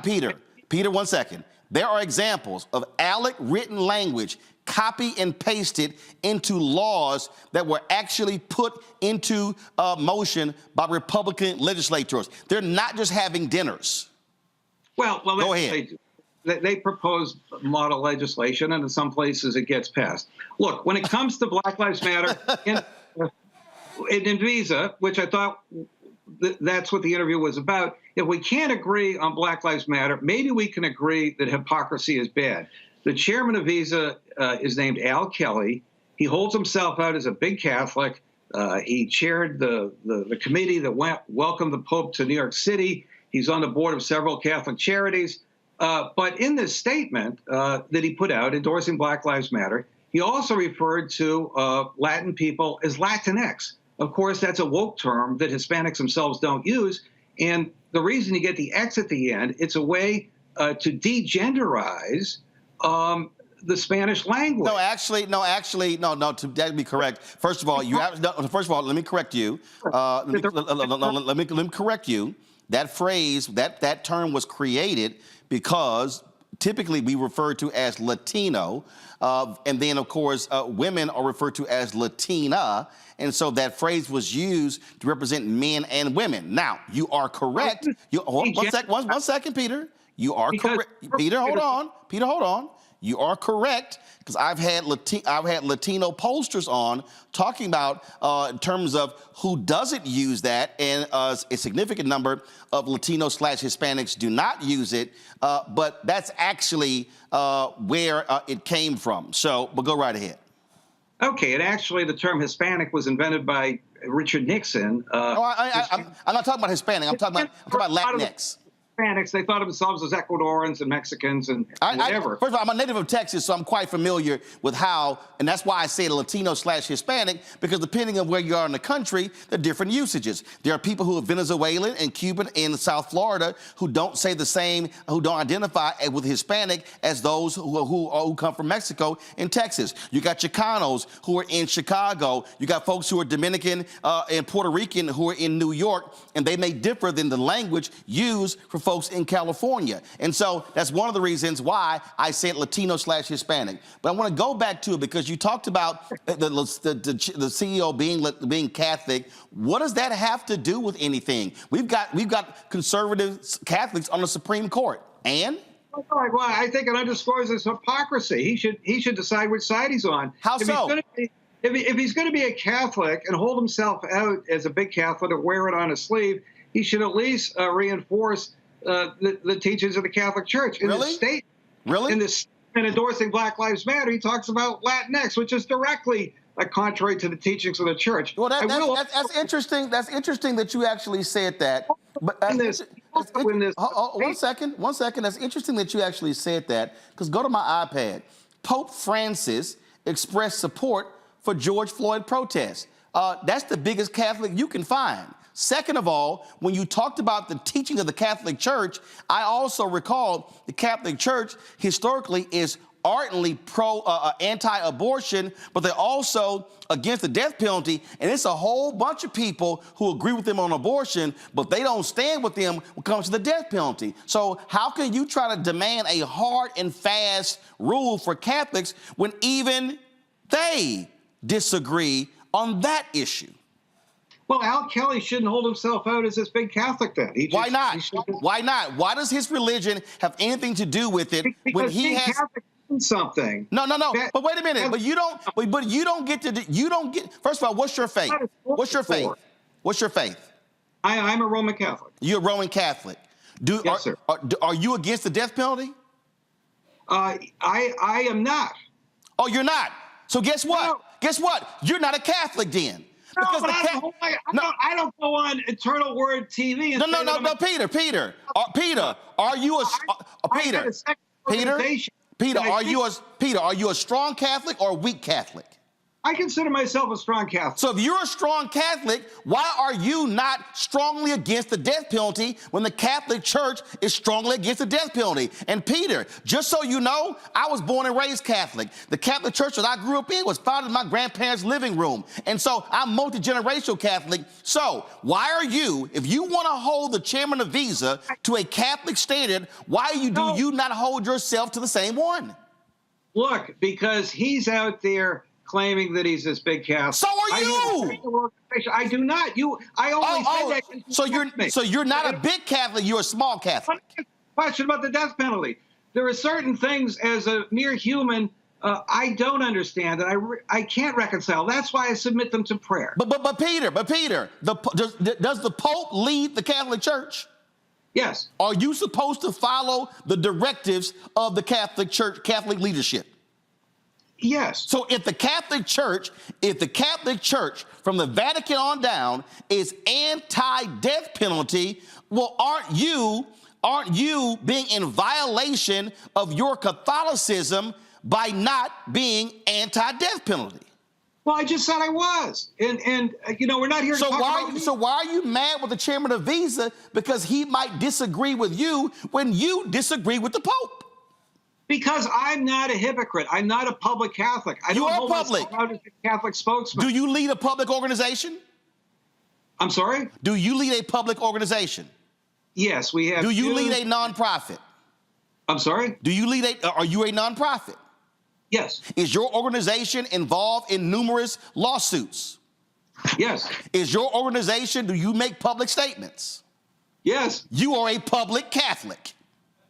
Peter, 1 second. There are examples of ALEC written language copy and pasted into laws that were actually put into motion by Republican legislators. They're not just having dinners. Well, go ahead. They propose model legislation, and in some places it gets passed. Look, when it comes to Black Lives Matter in Visa, which I thought that's what the interview was about, if we can't agree on Black Lives Matter, maybe we can agree that hypocrisy is bad. The chairman of Visa is named Al Kelly. He holds himself out as a big Catholic. He chaired the committee that welcomed the Pope to New York City. He's on the board of several Catholic charities. But in this statement that he put out endorsing Black Lives Matter, he also referred to Latin people as Latinx. Of course, that's a woke term that Hispanics themselves don't use. And the reason you get the X at the end, it's a way to degenderize the Spanish language. That'd be correct. First of all, let me correct you. Let me correct you. That phrase, that term was created because typically we refer to as Latino, and then of course women are referred to as Latina, and so that phrase was used to represent men and women. Now, you are correct. One second, Peter. You are correct. Peter, hold on. You are correct, because I've had Latino pollsters on talking about in terms of who doesn't use that, and a significant number of Latino/Hispanics do not use it, but that's actually where it came from. So, but go right ahead. Okay, and actually the term Hispanic was invented by Richard Nixon. I'm not talking about Hispanic. I'm talking about Latinx. Hispanics, they thought of themselves as Ecuadorians and Mexicans and whatever. First of all, I'm a native of Texas, so I'm quite familiar with how, and that's why I say Latino/Hispanic, because depending on where you are in the country, there are different usages. There are people who are Venezuelan and Cuban in South Florida who don't say the same, who don't identify with Hispanic as those who come from Mexico and Texas. You got Chicanos who are in Chicago. You got folks who are Dominican and Puerto Rican who are in New York, and they may differ than the language used for folks in California. And so that's one of the reasons why I said Latino/Hispanic. But I want to go back to it because you talked about the CEO being Catholic. What does that have to do with anything? We've got conservative Catholics on the Supreme Court. And? Well, I think it underscores his hypocrisy. He should decide which side he's on. How so? If if he's going to be a Catholic and hold himself out as a big Catholic and wear it on his sleeve, he should at least reinforce the teachings of the Catholic Church. In the state, in this endorsing Black Lives Matter, he talks about Latinx, which is directly contrary to the teachings of the church. Well, that's interesting. That's interesting that you actually said that. But one second. That's interesting that you actually said that, because go to my iPad. Pope Francis expressed support for George Floyd protests. That's the biggest Catholic you can find. Second of all, when you talked about the teaching of the Catholic Church, I also recall the Catholic Church historically is ardently anti-abortion, but they're also against the death penalty. And it's a whole bunch of people who agree with them on abortion, but they don't stand with them when it comes to the death penalty. So how can you try to demand a hard and fast rule for Catholics when even they disagree on that issue? Well, Al Kelly shouldn't hold himself out as this big Catholic then. Why not? Why not? Why does his religion have anything to do with it when he has something? No. But wait a minute. But you don't. But you don't get to. You don't get. First of all, what's your faith? What's your faith? What's your faith? I'm a Roman Catholic. You're a Roman Catholic. Yes, sir. Are you against the death penalty? I am not. Oh, you're not. So guess what? No. Guess what? You're not a Catholic then. No, but I don't go on Eternal Word TV. And No, Peter, are you are you a strong Catholic or a weak Catholic? I consider myself a strong Catholic. So if you're a strong Catholic, why are you not strongly against the death penalty when the Catholic Church is strongly against the death penalty? And Peter, just so you know, I was born and raised Catholic. The Catholic Church that I grew up in was founded in my grandparents' living room. And so I'm multi-generational Catholic. So why are you, if you want to hold the chairman of Visa to a Catholic standard, why do you not hold yourself to the same one? Look, because he's out there claiming that he's this big Catholic. So are you? I do not. I only say that. So you're not a big Catholic. You're a small Catholic. Question about the death penalty. There are certain things as a mere human I don't understand that I can't reconcile. That's why I submit them to prayer. But Peter, does the Pope lead the Catholic Church? Yes. Are you supposed to follow the directives of the Catholic Church, Catholic leadership? Yes. So if the Catholic Church from the Vatican on down is anti-death penalty, well, aren't you being in violation of your Catholicism by not being anti-death penalty? Well, I just said I was, and we're not here to talk about. So why are you mad with the chairman of Visa because he might disagree with you when you disagree with the Pope? Because I'm not a hypocrite. I'm not a public Catholic. I don't hold myself out as a Catholic spokesman. Do you lead a public organization? I'm sorry? Do you lead a public organization? Yes, we have. Do you lead a nonprofit? I'm sorry? Are you a nonprofit? Yes. Is your organization involved in numerous lawsuits? Yes. Is your organization, do you make public statements? Yes. You are a public Catholic.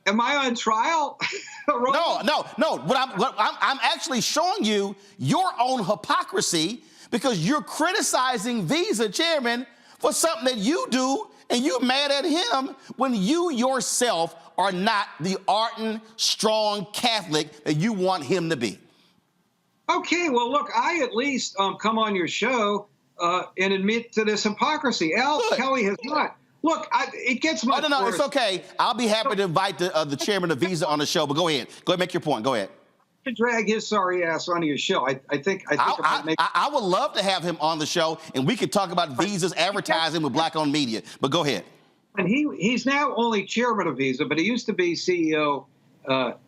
Am I on trial? No. I'm actually showing you your own hypocrisy because you're criticizing Visa chairman for something that you do, and you're mad at him when you yourself are not the ardent, strong Catholic that you want him to be. Okay, well, look, I at least come on your show and admit to this hypocrisy. Al Kelly has not. Look, it gets much worse. No, it's okay. I'll be happy to invite the chairman of Visa on the show, but go ahead. Go ahead, make your point. Go ahead. To drag his sorry ass onto your show. I would love to have him on the show, and we could talk about Visa's advertising with Black-owned media, but go ahead. And he's now only chairman of Visa, but he used to be CEO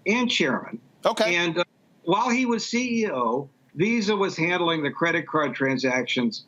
and chairman. Okay. And while he was CEO, Visa was handling the credit card transactions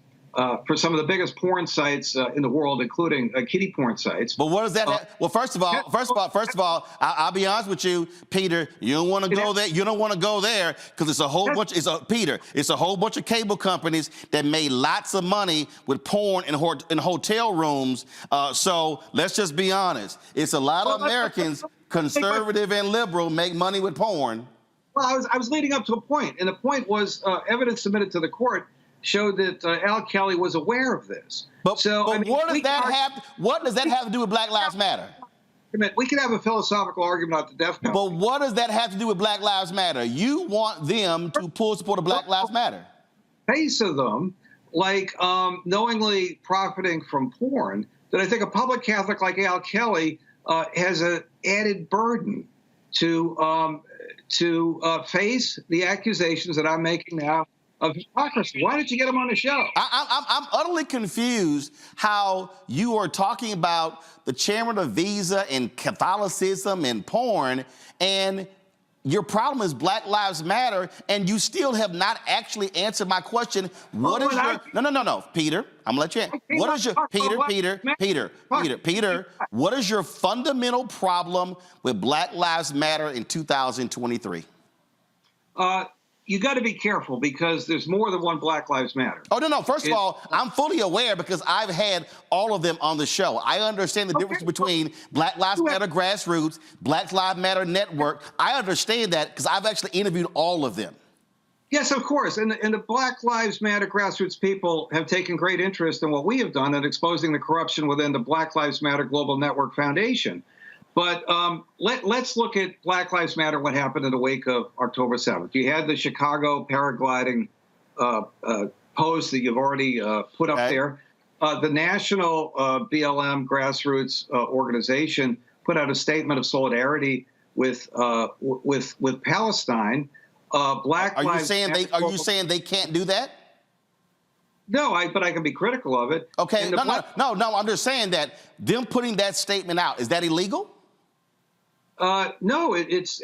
for some of the biggest porn sites in the world, including kiddie porn sites. But what does that? Well, first of all, I'll be honest with you, Peter. You don't want to go there. You don't want to go there because it's a whole bunch. It's a whole bunch of cable companies that made lots of money with porn in hotel rooms. So let's just be honest. It's a lot of Americans, conservative and liberal, make money with porn. Well, I was leading up to a point, and the point was evidence submitted to the court showed that Al Kelly was aware of this. But what does that have to do with Black Lives Matter? We can have a philosophical argument about the death penalty. But what does that have to do with Black Lives Matter? You want them to pull support of Black Lives Matter. Face of them, like knowingly profiting from porn, that I think a public Catholic like Al Kelly has an added burden to face the accusations that I'm making now of hypocrisy. Why didn't you get him on the show? I'm utterly confused how you are talking about the chairman of Visa and Catholicism and porn, and your problem is Black Lives Matter, and you still have not actually answered my question. What is your... No, Peter, I'm gonna let you in. What is your... Peter, what is your fundamental problem with Black Lives Matter in 2023? You got to be careful because there's more than one Black Lives Matter. Oh, no. First of all, I'm fully aware because I've had all of them on the show. I understand the difference between Black Lives Matter Grassroots, Black Lives Matter Network. I understand that because I've actually interviewed all of them. Yes, of course. And the Black Lives Matter grassroots people have taken great interest in what we have done in exposing the corruption within the Black Lives Matter Global Network Foundation. But let's look at Black Lives Matter, what happened in the wake of October 7th. You had the Chicago paragliding post that you've already put up there. The national BLM grassroots organization put out a statement of solidarity with Palestine. Are you saying they can't do that? No, but I can be critical of it. Okay, no. I'm just saying that them putting that statement out, is that illegal? No, it's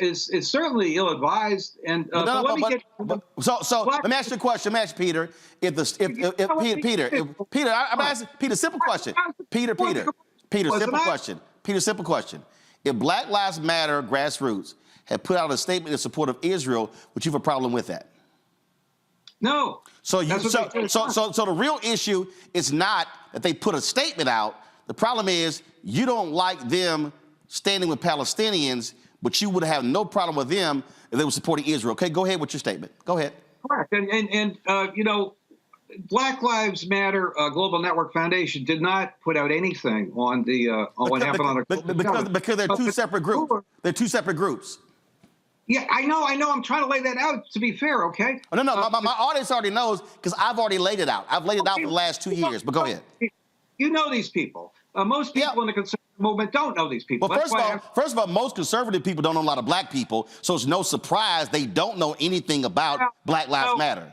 certainly ill-advised. And let me ask you a question. Let me ask Peter. Peter, I'm asking Peter, simple question. Peter, simple question. If Black Lives Matter grassroots had put out a statement in support of Israel, would you have a problem with that? No. So the real issue is not that they put a statement out. The problem is you don't like them standing with Palestinians, but you would have no problem with them if they were supporting Israel. Okay, go ahead with your statement. Go ahead. Correct. And Black Lives Matter Global Network Foundation did not put out anything on what happened on October. Because they're two separate groups. They're two separate groups. Yeah, I know. I'm trying to lay that out, to be fair, okay? No. My audience already knows because I've already laid it out. I've laid it out for the last 2 years, but go ahead. You know these people. Most people in the conservative movement don't know these people. Well, first of all, most conservative people don't know a lot of black people, so it's no surprise they don't know anything about Black Lives Matter.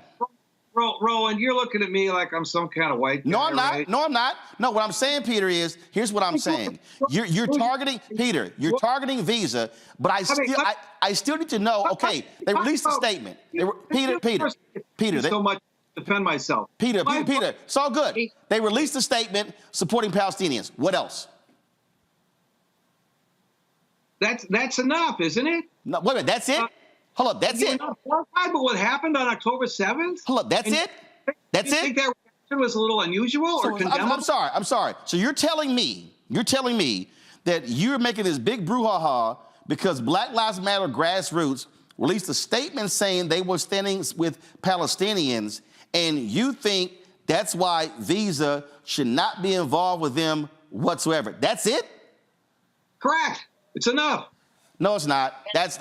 Roland, you're looking at me like I'm some kind of white guy. No, I'm not. Right? No, I'm not. No, what I'm saying, Peter, is here's what I'm saying. You're targeting Peter. You're targeting Visa, but I still need to know. Okay, they released a statement. Peter. So much to defend myself. Peter. It's all good. They released a statement supporting Palestinians. What else? That's enough, isn't it? No, wait a minute. That's it. Hold up, that's it. But what happened on October 7th? Hold up, that's it? That's it? You think that reaction was a little unusual or condemnable? I'm sorry. So you're telling me that you're making this big brouhaha because Black Lives Matter grassroots released a statement saying they were standing with Palestinians, and you think that's why Visa should not be involved with them whatsoever. That's it? Correct. It's enough. No, it's not. That's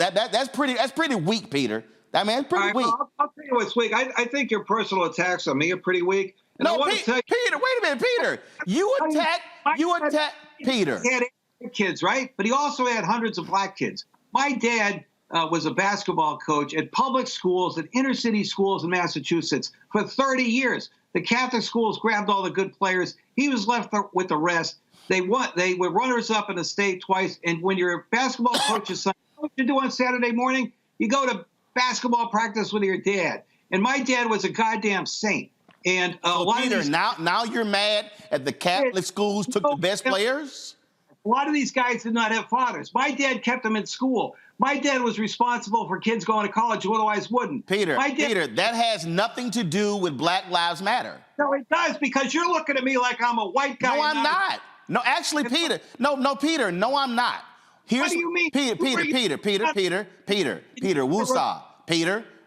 pretty weak, Peter. I mean, it's pretty weak. Well, I'll tell you what's weak. I think your personal attacks on me are pretty weak. And no, Peter, wait a minute, Peter. You attack Peter. He had 8 kids, right? But he also had hundreds of black kids. My dad was a basketball coach at public schools, at inner city schools in Massachusetts for 30 years. The Catholic schools grabbed all the good players. He was left with the rest. They were runners-up in the state twice. And when you're a basketball coach's son, what you do on Saturday morning? You go to basketball practice with your dad. And my dad was a goddamn saint. And Peter, now you're mad at the Catholic schools took the best players? A lot of these guys did not have fathers. My dad kept them in school. My dad was responsible for kids going to college who otherwise wouldn't. Peter, that has nothing to do with Black Lives Matter. No, it does, because you're looking at me like I'm a white guy. No, I'm not. No, actually, Peter. No, Peter. No, I'm not. What do you mean? Peter,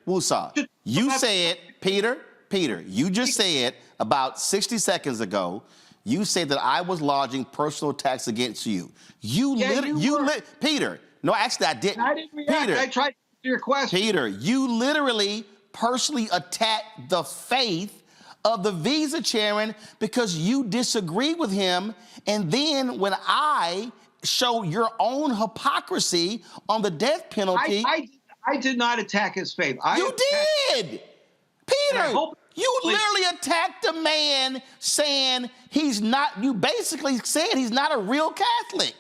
Woosah. You said, Peter, you just said about 60 seconds ago, you said that I was lodging personal attacks against you. Peter, no, actually I didn't. I didn't react. I tried to answer your question. Peter, you literally personally attacked the faith of the visa chairman because you disagree with him. And then when I show your own hypocrisy on the death penalty. I did not attack his faith. You did! Peter, you literally attacked a man saying he's not, you basically said he's not a real Catholic.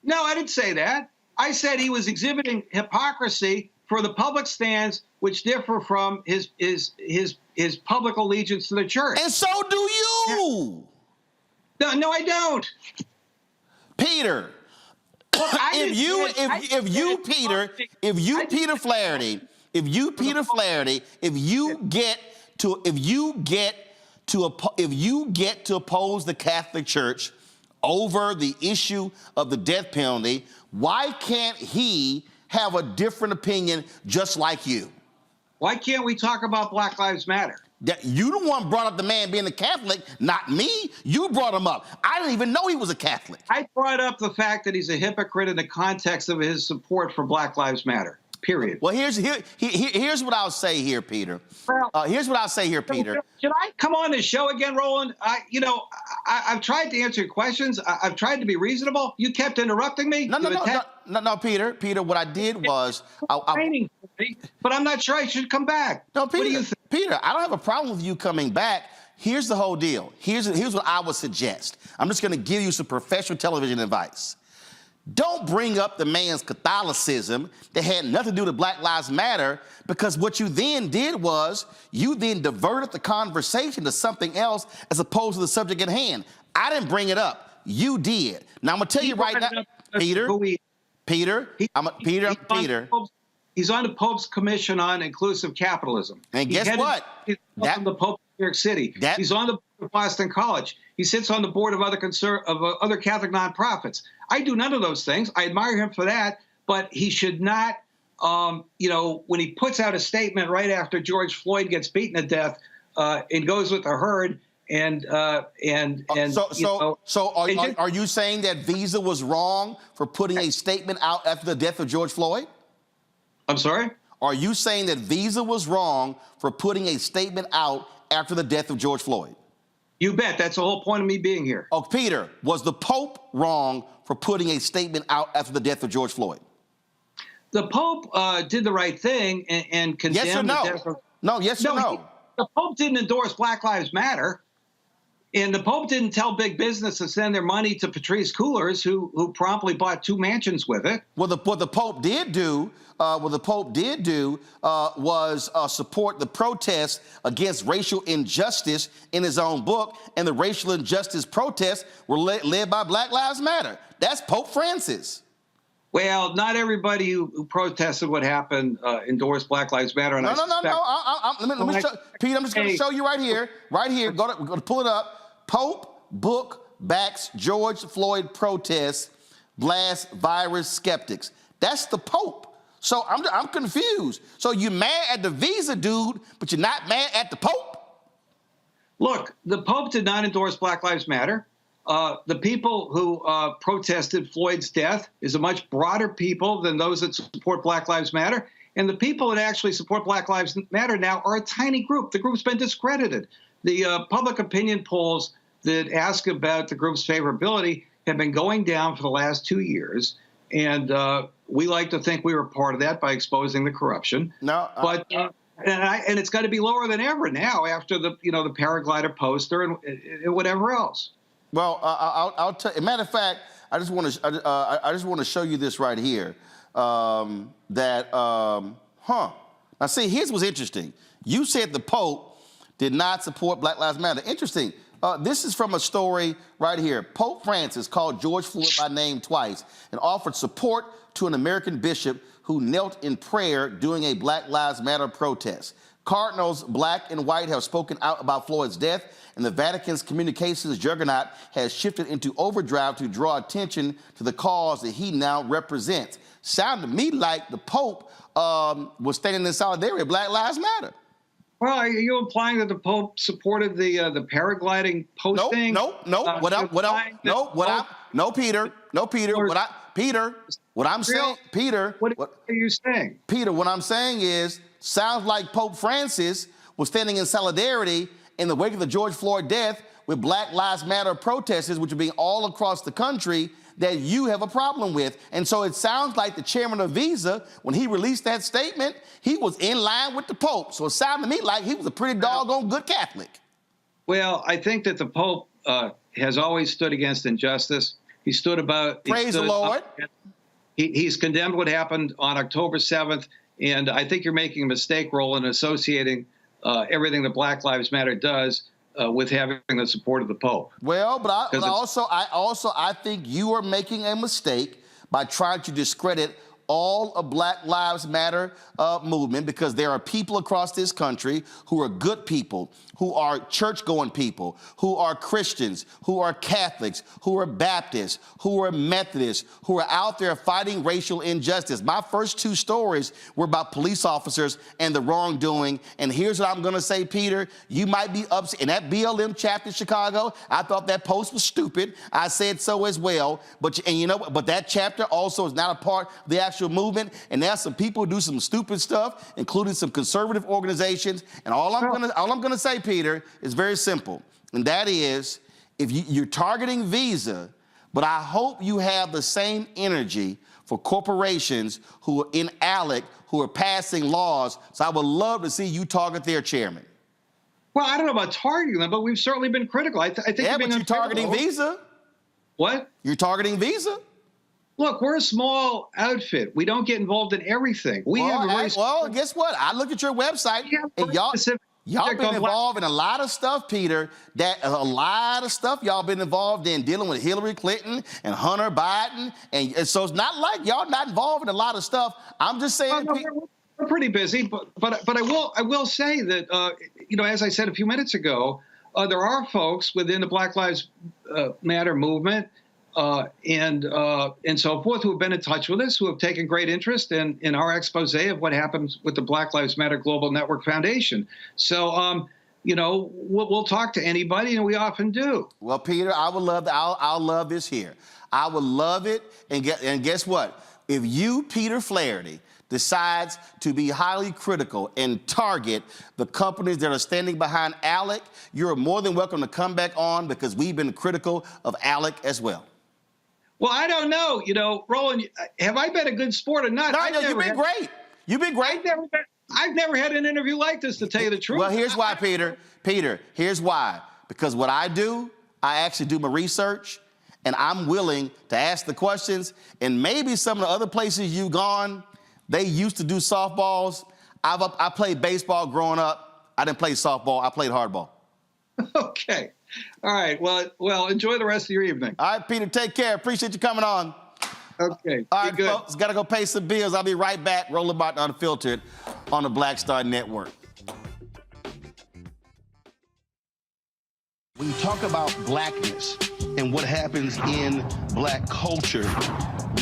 No, I didn't say that. I said he was exhibiting hypocrisy for the public stands which differ from his public allegiance to the church. And so do you. No, I don't. Peter, if you, Peter Flaherty, get to oppose the Catholic Church over the issue of the death penalty, why can't he have a different opinion just like you? Why can't we talk about Black Lives Matter? You the one brought up the man being a Catholic, not me. You brought him up. I didn't even know he was a Catholic. I brought up the fact that he's a hypocrite in the context of his support for Black Lives Matter, period. Well, here's what I'll say here, Peter. Here's what I'll say here, Peter. Should I come on the show again, Roland? I've tried to answer your questions. I've tried to be reasonable. You kept interrupting me. No, Peter. Peter, what I did was but I'm not sure I should come back. No, Peter. What do you think? Peter, I don't have a problem with you coming back. Here's the whole deal. Here's what I would suggest. I'm just going to give you some professional television advice. Don't bring up the man's Catholicism that had nothing to do with Black Lives Matter, because what you then did was you then diverted the conversation to something else as opposed to the subject at hand. I didn't bring it up. You did. Now, I'm going to tell you right now, Peter. He's on the Pope's Commission on Inclusive Capitalism. And guess what? He's on the Pope of New York City. He's on the board of Boston College. He sits on the board of other Catholic nonprofits. I do none of those things. I admire him for that, but he should not, when he puts out a statement right after George Floyd gets beaten to death and goes with the herd are you saying that Visa was wrong for putting a statement out after the death of George Floyd? I'm sorry? Are you saying that Visa was wrong for putting a statement out after the death of George Floyd? You bet. That's the whole point of me being here. Oh, Peter, was the Pope wrong for putting a statement out after the death of George Floyd? The Pope did the right thing and condemned the death of... No, yes or no? The Pope didn't endorse Black Lives Matter. And the Pope didn't tell big business to send their money to Patrice Coolers, who promptly bought 2 mansions with it. Well, what the Pope did do, was support the protests against racial injustice in his own book, and the racial injustice protests were led by Black Lives Matter. That's Pope Francis. Well, not everybody who protested what happened endorsed Black Lives Matter. No. Let me show, Pete, I'm just going to show you right here. Go to pull it up. Pope book backs George Floyd protests, blast virus skeptics. That's the Pope. So I'm confused. So you're mad at the Visa dude, but you're not mad at the Pope? Look, the Pope did not endorse Black Lives Matter. The people who protested Floyd's death is a much broader people than those that support Black Lives Matter. And the people that actually support Black Lives Matter now are a tiny group. The group's been discredited. The public opinion polls that ask about the group's favorability have been going down for the last 2 years. And we like to think we were part of that by exposing the corruption. And it's got to be lower than ever now after the paraglider poster and whatever else. Well, I'll tell you. Matter of fact, I just want to show you this right here. Now, see, here's what's interesting. You said the Pope did not support Black Lives Matter. Interesting. This is from a story right here. Pope Francis called George Floyd by name twice and offered support to an American bishop who knelt in prayer during a Black Lives Matter protest. Cardinals, black and white, have spoken out about Floyd's death, and the Vatican's communications juggernaut has shifted into overdrive to draw attention to the cause that he now represents. Sounded to me like the Pope was standing in solidarity with Black Lives Matter. Well, are you implying that the Pope supported the paragliding posting? No, Peter. What I'm saying, Peter. What are you saying? Peter, what I'm saying is, sounds like Pope Francis was standing in solidarity in the wake of the George Floyd death with Black Lives Matter protesters, which are being all across the country, that you have a problem with. And so it sounds like the chairman of Visa, when he released that statement, he was in line with the Pope. So it sounded to me like he was a pretty doggone good Catholic. Well, I think that the Pope has always stood against injustice. He stood about... Praise the Lord. He's condemned what happened on October 7th, and I think you're making a mistake, Roland, associating everything that Black Lives Matter does with having the support of the Pope. Well, but I think you are making a mistake by trying to discredit all of Black Lives Matter movement, because there are people across this country who are good people, who are church-going people, who are Christians, who are Catholics, who are Baptists, who are Methodists, who are out there fighting racial injustice. My first two stories were about police officers and the wrongdoing. And here's what I'm going to say, Peter. You might be upset. In that BLM chapter in Chicago, I thought that post was stupid. I said so as well. But that chapter also is not a part of the actual movement. And there's some people who do some stupid stuff, including some conservative organizations. And all I'm going to say, Peter, is very simple. And that is, if you're targeting Visa, but I hope you have the same energy for corporations who are in ALEC, who are passing laws. So I would love to see you target their chairman. Well, I don't know about targeting them, but we've certainly been critical. I think but you're targeting Visa. What? You're targeting Visa? Look, we're a small outfit. We don't get involved in everything. Well, guess what? I looked at your website, and y'all been involved in a lot of stuff, Peter. A lot of stuff y'all been involved in, dealing with Hillary Clinton and Hunter Biden, and so it's not like y'all not involved in a lot of stuff. I'm just saying. We're pretty busy, but I will say that as I said a few minutes ago, there are folks within the Black Lives Matter movement and so forth who have been in touch with us, who have taken great interest in our expose of what happens with the Black Lives Matter Global Network Foundation. So, we'll talk to anybody, and we often do. Well, Peter, I would love I'll love this here. I would love it, and guess what? If you, Peter Flaherty, decides to be highly critical and target the companies that are standing behind ALEC, you're more than welcome to come back on, because we've been critical of ALEC as well. Well, I don't know. Roland, have I been a good sport or not? No, you've been great. You've been great. I've never had an interview like this, to tell you the truth. Well, here's why, Peter. Peter, here's why. Because what I do, I actually do my research, and I'm willing to ask the questions. And maybe some of the other places you've gone, they used to do softballs. I played baseball growing up. I didn't play softball. I played hardball. Okay. All right. Well, enjoy the rest of your evening. All right, Peter, take care. Appreciate you coming on. Okay. All right, folks, got to go pay some bills. I'll be right back. Roland Martin Unfiltered on the Black Star Network. When you talk about blackness and what happens in black culture,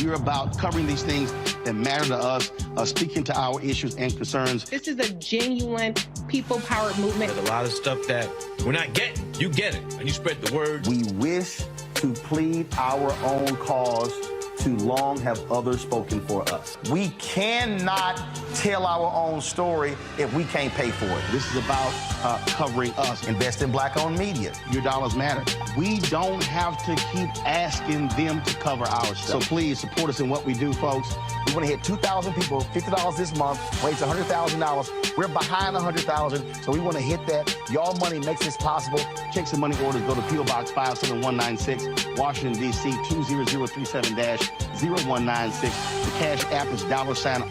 we're about covering these things that matter to us, speaking to our issues and concerns. This is a genuine people-powered movement. There's a lot of stuff that we're not getting. You get it, and you spread the word. We wish to plead our own cause. Too long have others spoken for us. We cannot tell our own story if we can't pay for it. This is about covering us. Invest in black-owned media. Your dollars matter. We don't have to keep asking them to cover our stuff. So please support us in what we do, folks. We want to hit 2,000 people, $50 this month, raise $100,000. We're behind 100,000, so we want to hit that. Y'all money makes this possible. Check some money orders. Go to P.O. Box 57196, Washington, D.C. 20037-0196. The Cash App is $RM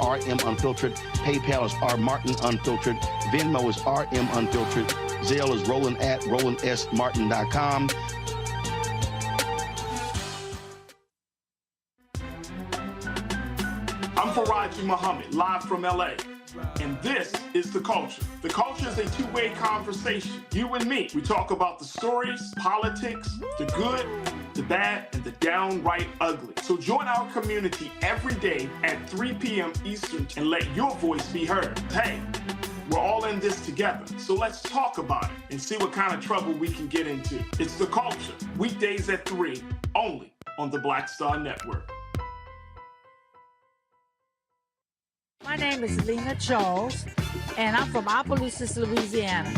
Unfiltered. PayPal is R Martin Unfiltered. Venmo is RM Unfiltered. Zelle is Roland at RolandSMartin.com. I'm Faraji Muhammad, live from LA. And this is The Culture. The Culture is a two-way conversation. You and me. We talk about the stories, politics, the good, the bad, and the downright ugly. So join our community every day at 3 p.m. Eastern and let your voice be heard. Hey, we're all in this together. So let's talk about it and see what kind of trouble we can get into. It's The Culture. Weekdays at 3, only on the Black Star Network. My name is Lena Charles, and I'm from Opelousas, Louisiana.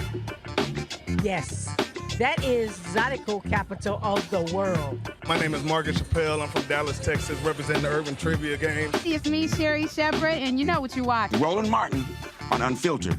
Yes, that is Zydeco capital of the world. My name is Margaret Chappelle. I'm from Dallas, Texas, representing the Urban Trivia Game. It's me, Sherry Shepherd, and you know what you watch. Roland Martin on Unfiltered.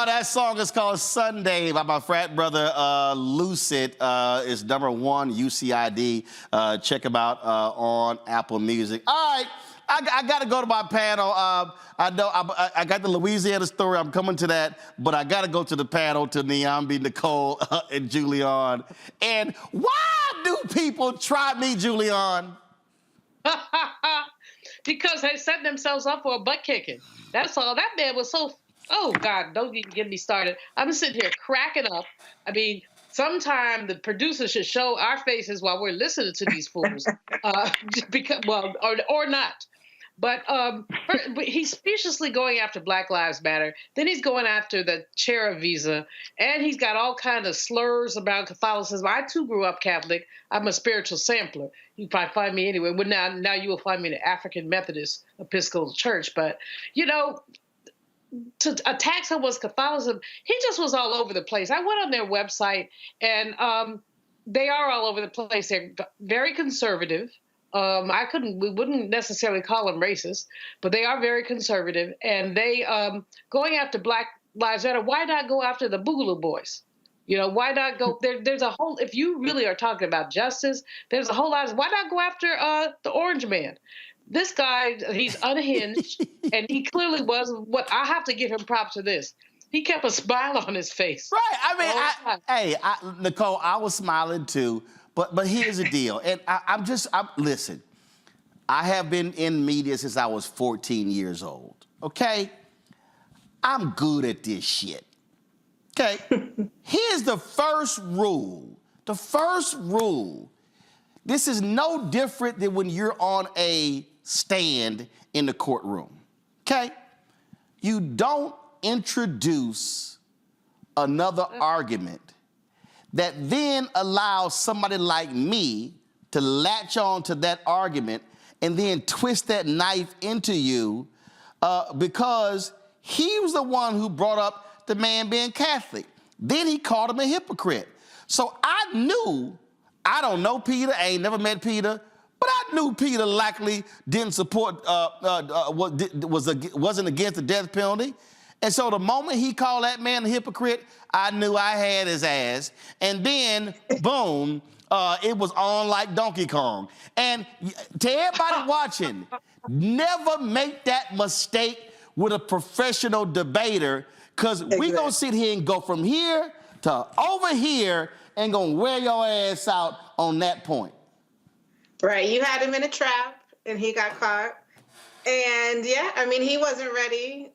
That song is called Sunday by my frat brother Lucid. It's #1 UCID. Check him out on Apple Music. All right, I got to go to my panel. I know I got the Louisiana story. I'm coming to that, but I got to go to the panel to Niambi, Nicole, and Julian. And why do people try me, Julian? Because they set themselves up for a butt kicking. That's all. That man was so. Oh, God, don't even get me started. I'm sitting here cracking up. I mean, sometime the producer should show our faces while we're listening to these fools. Because, well, or not. But he's speciously going after Black Lives Matter. Then he's going after the Chera visa. And he's got all kinds of slurs about Catholicism. I, too, grew up Catholic. I'm a spiritual sampler. You probably find me anywhere. Well, now you will find me in the African Methodist Episcopal Church. But, you know, to attack someone's Catholicism, he just was all over the place. I went on their website, and they are all over the place. They're very conservative. We wouldn't necessarily call them racist, but they are very conservative. And they going after Black Lives Matter. Why not go after the Boogaloo Boys? You know, why not go there? There's a whole. If you really are talking about justice, there's a whole lot. Why not go after the Orange Man? This guy, he's unhinged, and he clearly was. What I have to give him props to this. He kept a smile on his face. Right. I mean, Nicole, I was smiling too. But here's the deal, and listen. I have been in media since I was 14 years old. Okay, I'm good at this shit. Okay, here's the first rule. The first rule. This is no different than when you're on a stand in the courtroom, okay? You don't introduce another argument that then allows somebody like me to latch on to that argument and then twist that knife into you because he was the one who brought up the man being Catholic. Then he called him a hypocrite. So I knew, I don't know Peter, I ain't never met Peter, but I knew Peter likely didn't support, wasn't against the death penalty. And so the moment he called that man a hypocrite, I knew I had his ass. And then, boom, it was on like Donkey Kong. And to everybody watching, never make that mistake with a professional debater, because we gonna sit here and go from here to over here and gonna wear your ass out on that point. Right, you had him in a trap and he got caught. And yeah, I mean, he wasn't ready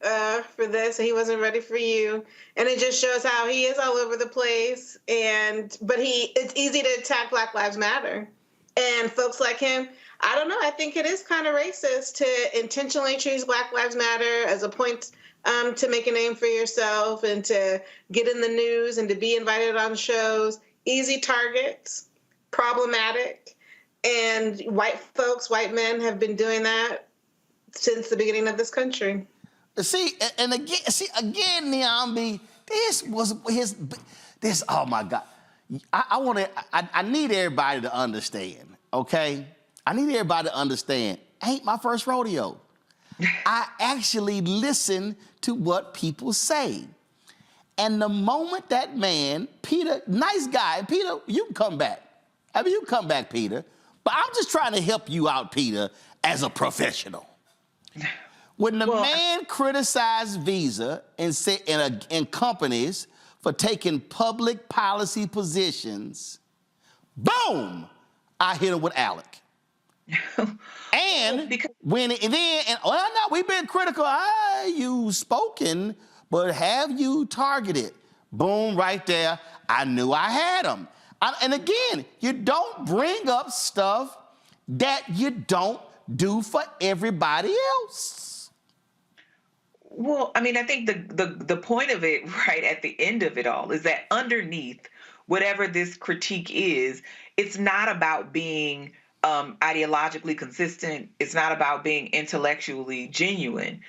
for this. He wasn't ready for you. And it just shows how he is all over the place. But it's easy to attack Black Lives Matter. And folks like him, I don't know, I think it is kind of racist to intentionally choose Black Lives Matter as a point to make a name for yourself and to get in the news and to be invited on shows. Easy targets, problematic. And white folks, white men have been doing that since the beginning of this country. See, again, Niambi, oh my God. I need everybody to understand, okay? I need everybody to understand, ain't my first rodeo. I actually listen to what people say. And the moment that man, Peter, nice guy, Peter, you can come back. I mean, you come back, Peter. But I'm just trying to help you out, Peter, as a professional. When the man criticized Visa and companies for taking public policy positions, boom, I hit him with Alec. And we've been critical. You've spoken, but have you targeted? Boom, right there. I knew I had him. And again, you don't bring up stuff that you don't do for everybody else. Well, I mean, I think the point of it, right at the end of it all, is that underneath whatever this critique is, it's not about being ideologically consistent. It's not about being intellectually genuine.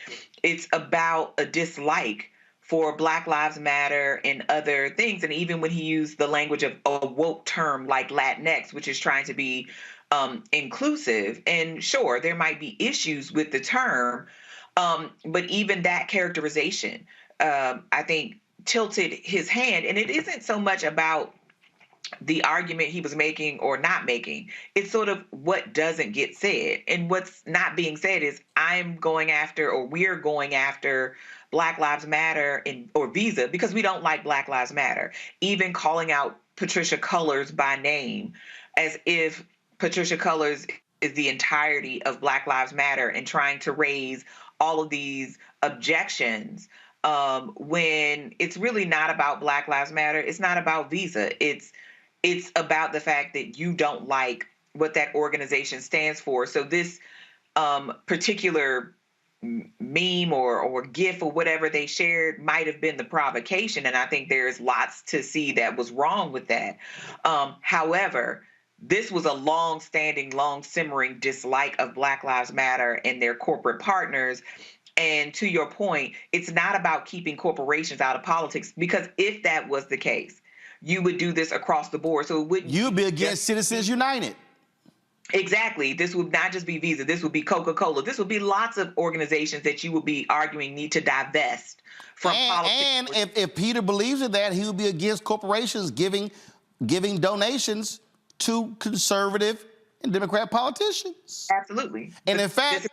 It's about a dislike for Black Lives Matter and other things. And even when he used the language of a woke term like Latinx, which is trying to be inclusive, and sure, there might be issues with the term, but even that characterization, I think, tilted his hand. And it isn't so much about the argument he was making or not making. It's sort of what doesn't get said. And what's not being said is I'm going after, or we're going after, Black Lives Matter or Visa because we don't like Black Lives Matter. Even calling out Patricia Cullors by name as if Patricia Cullors is the entirety of Black Lives Matter and trying to raise all of these objections when it's really not about Black Lives Matter. It's not about Visa. It's about the fact that you don't like what that organization stands for. So this particular meme or GIF or whatever they shared might have been the provocation. And I think there's lots to see that was wrong with that. However, this was a long-standing, long-simmering dislike of Black Lives Matter and their corporate partners. And to your point, it's not about keeping corporations out of politics, because if that was the case, you would do this across the board. So it wouldn't. You'd be against Citizens United. Exactly. This would not just be Visa. This would be Coca-Cola. This would be lots of organizations that you would be arguing need to divest from politics. And if Peter believes in that, he would be against corporations giving donations to conservative and Democrat politicians. Absolutely. And in fact,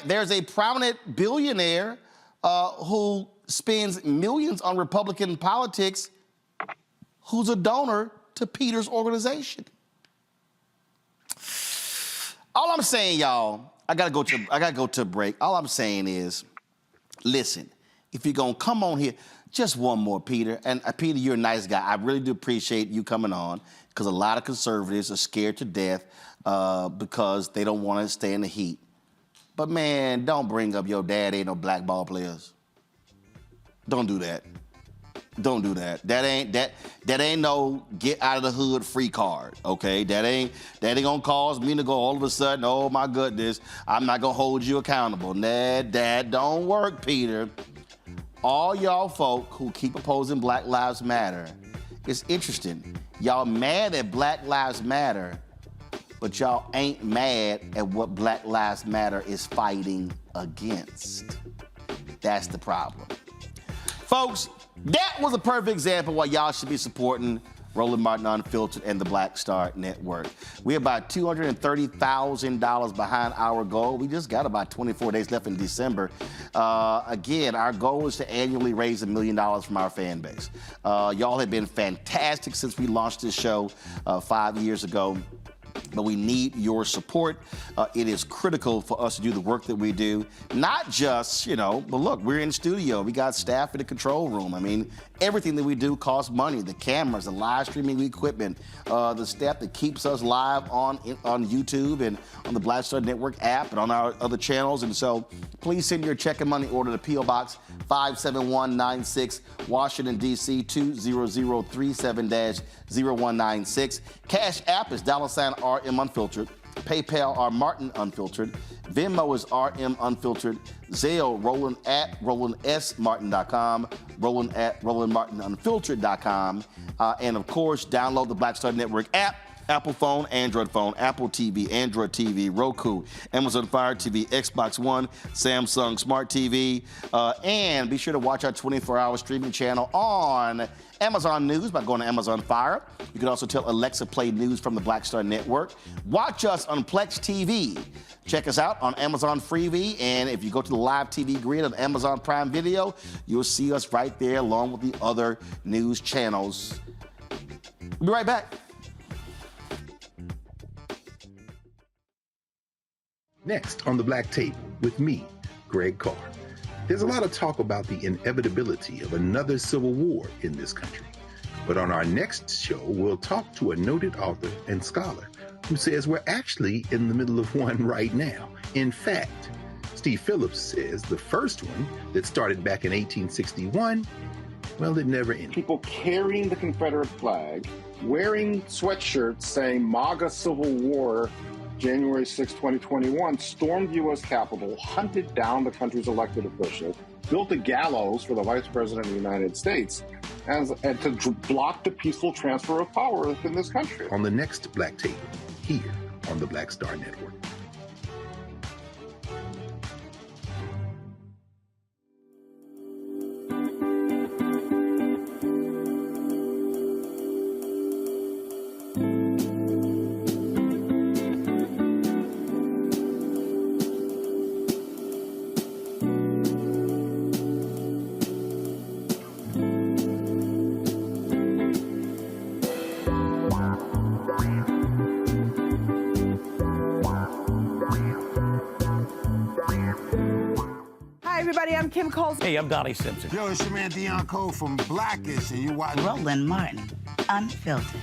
there's a prominent billionaire who spends millions on Republican politics who's a donor to Peter's organization. All I'm saying, y'all, I gotta go to a break. All I'm saying is, listen, if you're gonna come on here, just one more, Peter. And Peter, you're a nice guy. I really do appreciate you coming on, because a lot of conservatives are scared to death because they don't want to stay in the heat. But man, don't bring up your dad ain't no black ball players. Don't do that. Don't do that. That ain't no get out of the hood free card, okay? That ain't gonna cause me to go all of a sudden, oh my goodness, I'm not gonna hold you accountable. Nah, that don't work, Peter. All y'all folk who keep opposing Black Lives Matter, it's interesting. Y'all mad at Black Lives Matter, but y'all ain't mad at what Black Lives Matter is fighting against. That's the problem. Folks, that was a perfect example why y'all should be supporting Roland Martin Unfiltered and the Black Star Network. We're about $230,000 behind our goal. We just got about 24 days left in December. Again, our goal is to annually raise $1 million from our fan base. Y'all have been fantastic since we launched this show 5 years ago. But we need your support. It is critical for us to do the work that we do. Not just, but look, we're in the studio. We got staff in the control room. I mean, everything that we do costs money. The cameras, the live streaming equipment, the staff that keeps us live on YouTube and on the Black Star Network app and on our other channels. And so please send your check and money order to P.O. Box 57196, Washington, D.C. 20037-0196. Cash App is $RM Unfiltered. PayPal are Martin Unfiltered. Venmo is RM Unfiltered. Zelle, Roland at RolandSMartin.com. Roland at RolandMartinUnfiltered.com. And of course, download the Black Star Network app Apple phone, Android phone, Apple TV, Android TV, Roku, Amazon Fire TV, Xbox One, Samsung Smart TV, and be sure to watch our 24-hour streaming channel on Amazon News by going to Amazon Fire. You can also tell Alexa play news from the Black Star Network. Watch us on Plex TV. Check us out on Amazon Freevee, and if you go to the live TV grid of Amazon Prime Video, you'll see us right there along with the other news channels. We'll be right back. Next on the Black Table with me, Greg Carr. There's a lot of talk about the inevitability of another civil war in this country. But on our next show, we'll talk to a noted author and scholar who says we're actually in the middle of one right now. In fact, Steve Phillips says the first one that started back in 1861, well, it never ended. People carrying the Confederate flag, wearing sweatshirts saying MAGA Civil War, January 6, 2021, stormed the U.S. Capitol, hunted down the country's elected officials, built a gallows for the Vice President of the United States, and to block the peaceful transfer of power within this country. On the next Black Table, here on the Black Star Network. I'm Kim Coles. Hey, I'm Donnie Simpson. Yo, it's your man Deion Cole from Blackish, and you watch Roland Martin, Unfiltered.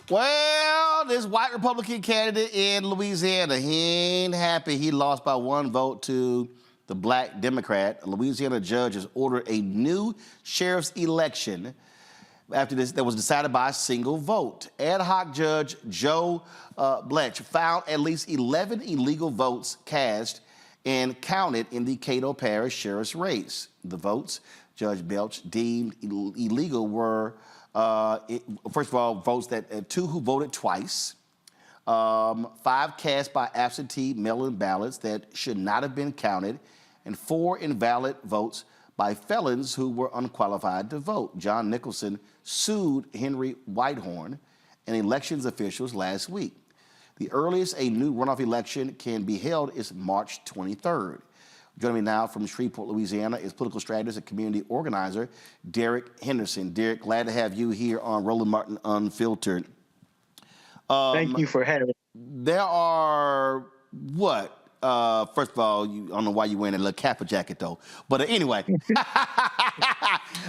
Well, this white Republican candidate in Louisiana, he ain't happy. He lost by one vote to the black Democrat. A Louisiana judge has ordered a new sheriff's election after this that was decided by a single vote. Ad hoc Judge Joe Bletch found at least 11 illegal votes cast and counted in the Caddo Parish sheriff's race. The votes Judge Belch deemed illegal were, first of all, votes that two who voted twice, 5 cast by absentee mail-in ballots that should not have been counted, and 4 invalid votes by felons who were unqualified to vote. John Nicholson sued Henry Whitehorn and elections officials last week. The earliest a new runoff election can be held is March 23rd. Joining me now from Shreveport, Louisiana, is political strategist and community organizer Derek Henderson. Derek, glad to have you here on Roland Martin Unfiltered. Thank you for having me. There are, what? First of all, I don't know why you're wearing a little Kappa jacket, though. But anyway,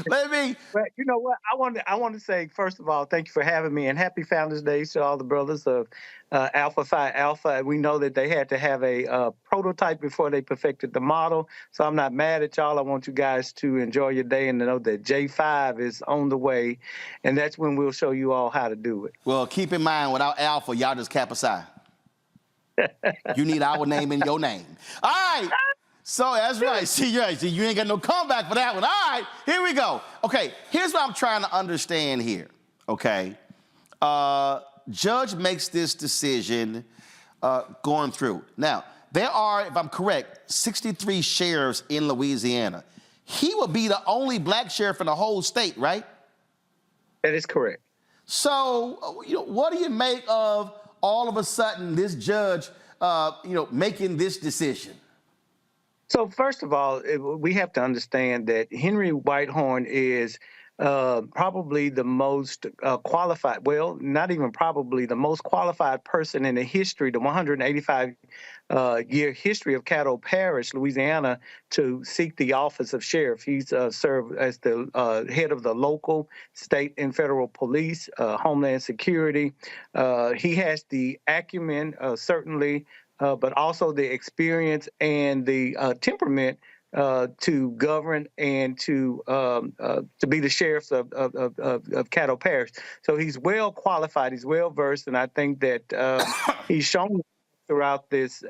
let me. Well, you know what? I want to say, first of all, thank you for having me, and happy Founders Day to all the brothers of Alpha Phi Alpha. We know that they had to have a prototype before they perfected the model, so I'm not mad at y'all. I want you guys to enjoy your day and to know that J5 is on the way, and that's when we'll show you all how to do it. Well, keep in mind, without Alpha, y'all just Kappa Psi. You need our name in your name. All right. So that's right. See, you ain't got no comeback for that one. All right, here we go. Okay, here's what I'm trying to understand here. Okay. Judge makes this decision going through. Now, there are, if I'm correct, 63 sheriffs in Louisiana. He will be the only black sheriff in the whole state, right? That is correct. So, what do you make of all of a sudden this judge, making this decision? So first of all, we have to understand that Henry Whitehorn is probably the most qualified, well, not even probably, the most qualified person in the history, the 185-year history of Caddo Parish, Louisiana, to seek the office of sheriff. He's served as the head of the local, state, and federal police, Homeland Security. He has the acumen, certainly, but also the experience and the temperament to govern and to be the sheriff of Caddo Parish. So he's well qualified, he's well versed, and I think that he's shown throughout this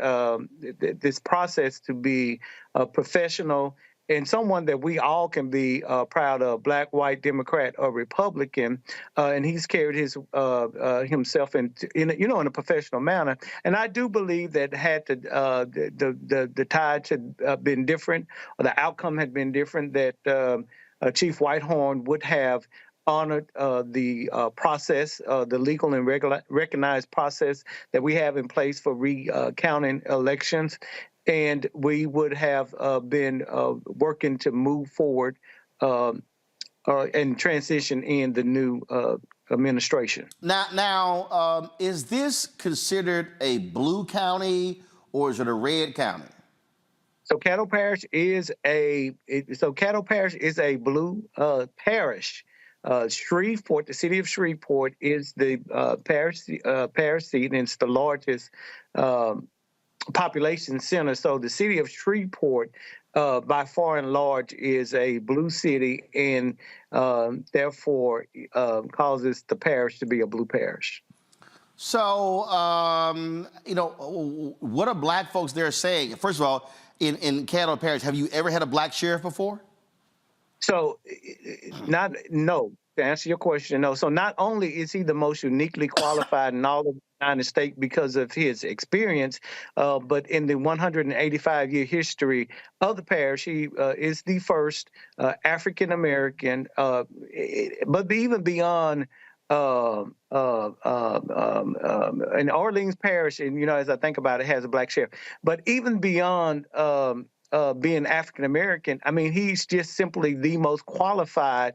this process to be professional and someone that we all can be proud of, Black, white, Democrat, or Republican, and he's carried his himself in a professional manner. And I do believe that had the tides had been different, or the outcome had been different, that Chief Whitehorn would have honored the process, the legal and recognized process that we have in place for recounting elections. And we would have been working to move forward and transition in the new administration. Now, is this considered a blue county or is it a red county? So Caddo Parish is a blue parish. Shreveport, the city of Shreveport, is the parish seat, and it's the largest population center. So the city of Shreveport, by far and large, is a blue city, and therefore causes the parish to be a blue parish. So, what are black folks there saying? First of all, in Caddo Parish, have you ever had a black sheriff before? So, no. To answer your question, no. So not only is he the most uniquely qualified in all of the United States because of his experience, but in the 185-year history of the parish, he is the first African American. But even beyond in Orleans Parish, and as I think about it, has a black sheriff. But even beyond being African American, I mean, he's just simply the most qualified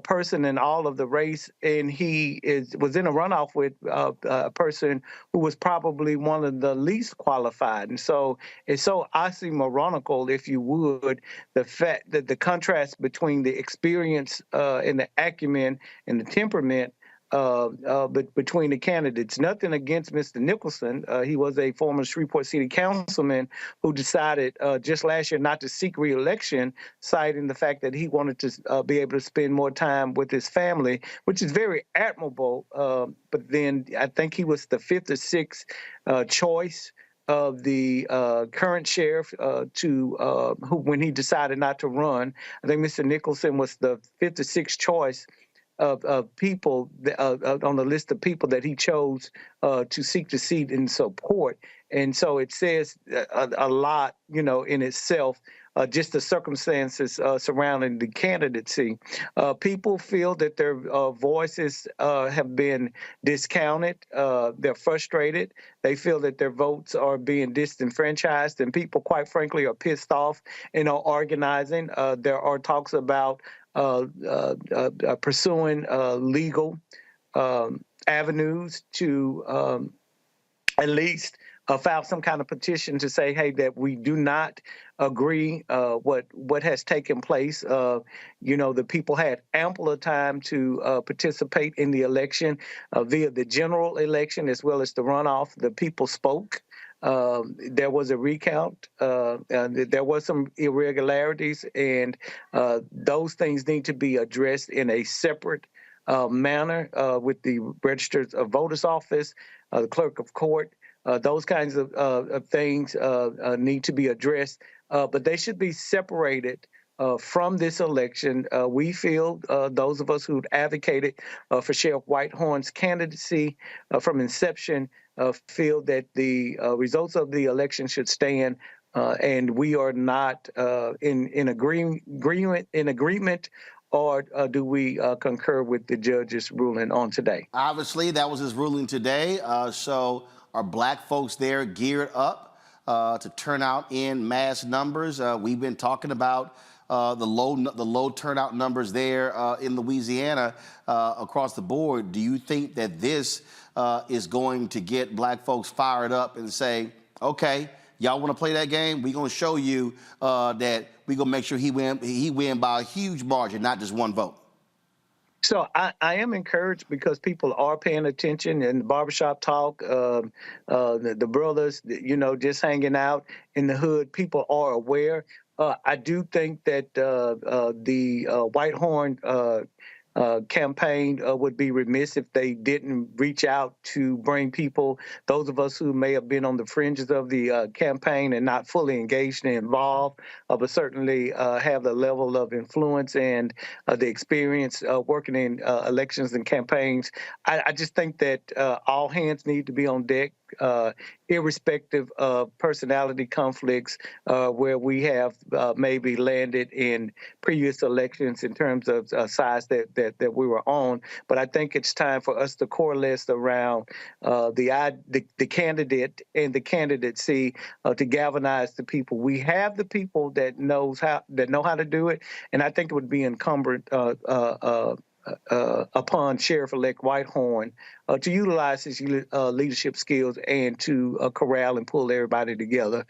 person in all of the race, and he was in a runoff with a person who was probably one of the least qualified. And so it's so oxymoronical, if you would, the fact that the contrast between the experience and the acumen and the temperament but between the candidates. Nothing against Mr. Nicholson. He was a former Shreveport City Councilman who decided just last year not to seek re-election, citing the fact that he wanted to be able to spend more time with his family, which is very admirable. But then I think he was the fifth or sixth choice of the current sheriff who, when he decided not to run, I think Mr. Nicholson was the fifth or sixth choice of people on the list of people that he chose to seek the seat in support. And so it says a lot, in itself, just the circumstances surrounding the candidacy. People feel that their voices have been discounted. They're frustrated. They feel that their votes are being disenfranchised, and people, quite frankly, are pissed off and are organizing. There are talks about pursuing legal avenues to at least file some kind of petition to say, hey, that we do not agree what has taken place. The people had ample of time to participate in the election via the general election as well as the runoff. The people spoke. There was a recount. There was some irregularities, and those things need to be addressed in a separate manner with the registered voters office, the clerk of court. Those kinds of things need to be addressed, but they should be separated from this election. We feel, those of us who advocated for Sheriff Whitehorn's candidacy from inception, feel that the results of the election should stand, and we are not in agreement. Or do we concur with the judge's ruling on today? Obviously, that was his ruling today. So are black folks there geared up to turn out in mass numbers? We've been talking about the low turnout numbers there in Louisiana across the board. Do you think that this is going to get black folks fired up and say, okay, y'all want to play that game? We're going to show you that we're going to make sure he win by a huge margin, not just one vote. So I am encouraged because people are paying attention in the barbershop talk, the brothers, just hanging out in the hood. People are aware. I do think that the Whitehorn campaign would be remiss if they didn't reach out to bring people, those of us who may have been on the fringes of the campaign and not fully engaged and involved, but certainly have the level of influence and the experience working in elections and campaigns. I just think that all hands need to be on deck, irrespective of personality conflicts where we have maybe landed in previous elections in terms of sides that we were on. But I think it's time for us to coalesce around the candidate and the candidacy to galvanize the people. We have the people that know how to do it, and I think it would be incumbent upon Sheriff-elect Whitehorn to utilize his leadership skills and to corral and pull everybody together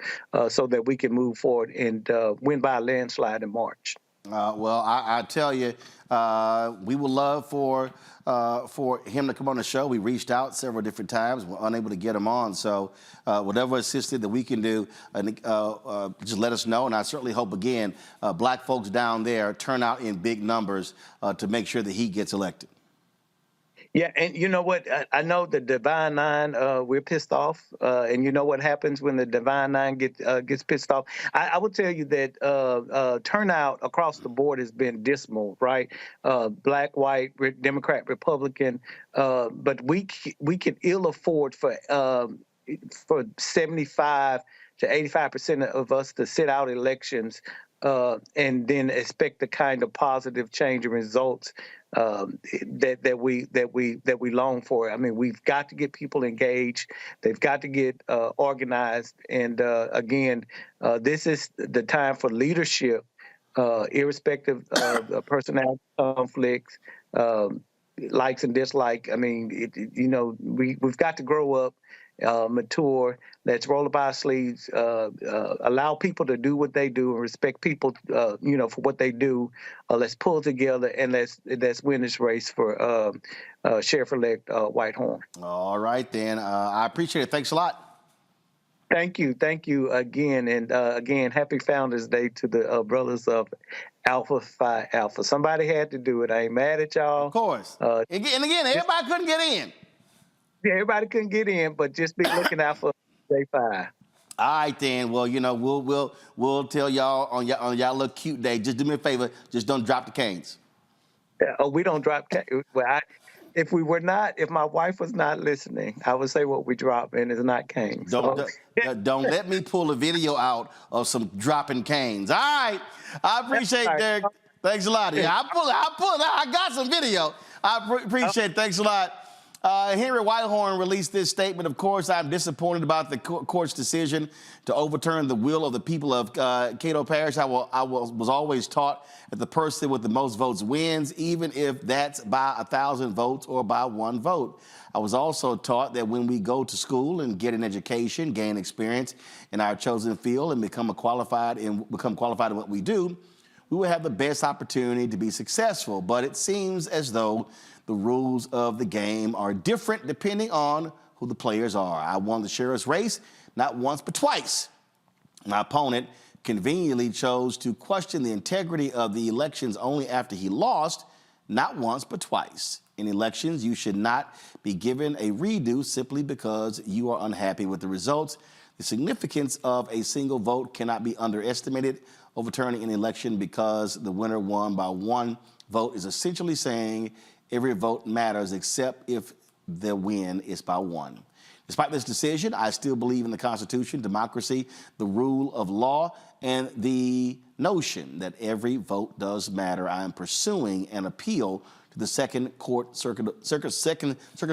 so that we can move forward and win by a landslide in March. Well, I tell you, we would love for him to come on the show. We reached out several different times. We're unable to get him on. So whatever assistance that we can do, just let us know. And I certainly hope, again, black folks down there turn out in big numbers to make sure that he gets elected. Yeah, and you know what? I know the Divine Nine, we're pissed off. And you know what happens when the Divine Nine gets pissed off? I would tell you that turnout across the board has been dismal, right? Black, white, Democrat, Republican. But we can ill afford for 75 to 85% of us to sit out elections and then expect the kind of positive change and results that we long for. I mean, we've got to get people engaged. They've got to get organized. And again, this is the time for leadership, irrespective of personality conflicts, likes and dislikes. I mean, we've got to grow up, mature. Let's roll up our sleeves, allow people to do what they do and respect people, for what they do. Let's pull together and let's win this race for Sheriff-elect Whitehorn. All right, then. I appreciate it. Thanks a lot. Thank you again. And again, happy Founders Day to the brothers of Alpha Phi Alpha. Somebody had to do it. I ain't mad at y'all. Of course. And again, everybody couldn't get in. Yeah, everybody couldn't get in, but just be looking out for Day 5. All right, then. Well, we'll tell y'all on y'all little cute day. Just do me a favor. Just don't drop the canes. We don't drop canes. Well, if my wife was not listening, I would say what we drop, and it's not canes. Don't let me pull a video out of some dropping canes. All right. I appreciate it, Derek. Thanks a lot. Yeah, I got some video. I appreciate it. Thanks a lot. Henry Whitehorn released this statement. Of course, I'm disappointed about the court's decision to overturn the will of the people of Caddo Parish. I was always taught that the person with the most votes wins, even if that's by 1,000 votes or by 1 vote. I was also taught that when we go to school and get an education, gain experience in our chosen field, and become qualified in what we do, we will have the best opportunity to be successful. But it seems as though the rules of the game are different depending on who the players are. I won the sheriff's race not once but twice. My opponent conveniently chose to question the integrity of the elections only after he lost, not once but twice. In elections, you should not be given a redo simply because you are unhappy with the results. The significance of a single vote cannot be underestimated. Overturning an election because the winner won by 1 vote is essentially saying every vote matters except if the win is by 1. Despite this decision, I still believe in the Constitution, democracy, the rule of law, and the notion that every vote does matter. I am pursuing an appeal to the Second Circuit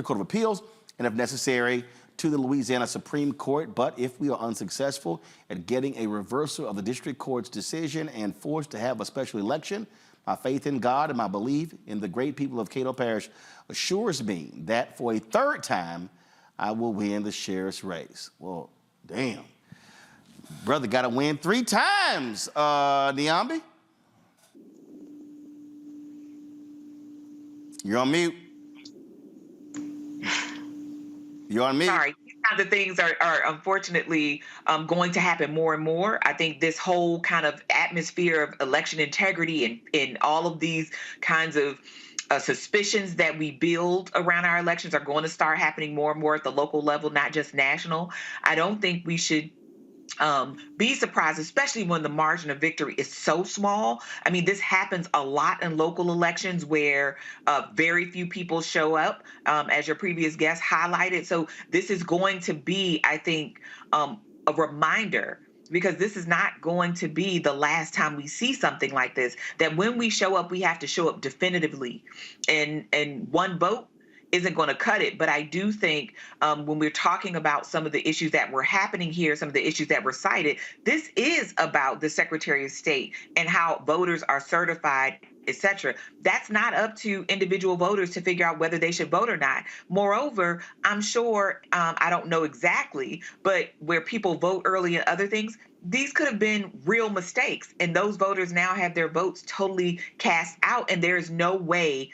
Court of Appeals, and if necessary, to the Louisiana Supreme Court. But if we are unsuccessful at getting a reversal of the district court's decision and forced to have a special election, my faith in God and my belief in the great people of Caddo Parish assures me that for a 3rd time, I will win the sheriff's race. Well, damn. Brother got to win 3 times, Niambi. You're on mute. You're on mute. Sorry. These kinds of things are unfortunately going to happen more and more. I think this whole kind of atmosphere of election integrity and all of these kinds of suspicions that we build around our elections are going to start happening more and more at the local level, not just national. I don't think we should be surprised, especially when the margin of victory is so small. I mean, this happens a lot in local elections where very few people show up, as your previous guest highlighted. So this is going to be, I think, a reminder, because this is not going to be the last time we see something like this, that when we show up, we have to show up definitively. And one vote isn't going to cut it. But I do think when we're talking about some of the issues that were happening here, some of the issues that were cited, this is about the Secretary of State and how voters are certified, etc. That's not up to individual voters to figure out whether they should vote or not. Moreover, I'm sure, I don't know exactly, but where people vote early and other things, these could have been real mistakes. And those voters now have their votes totally cast out, and there is no way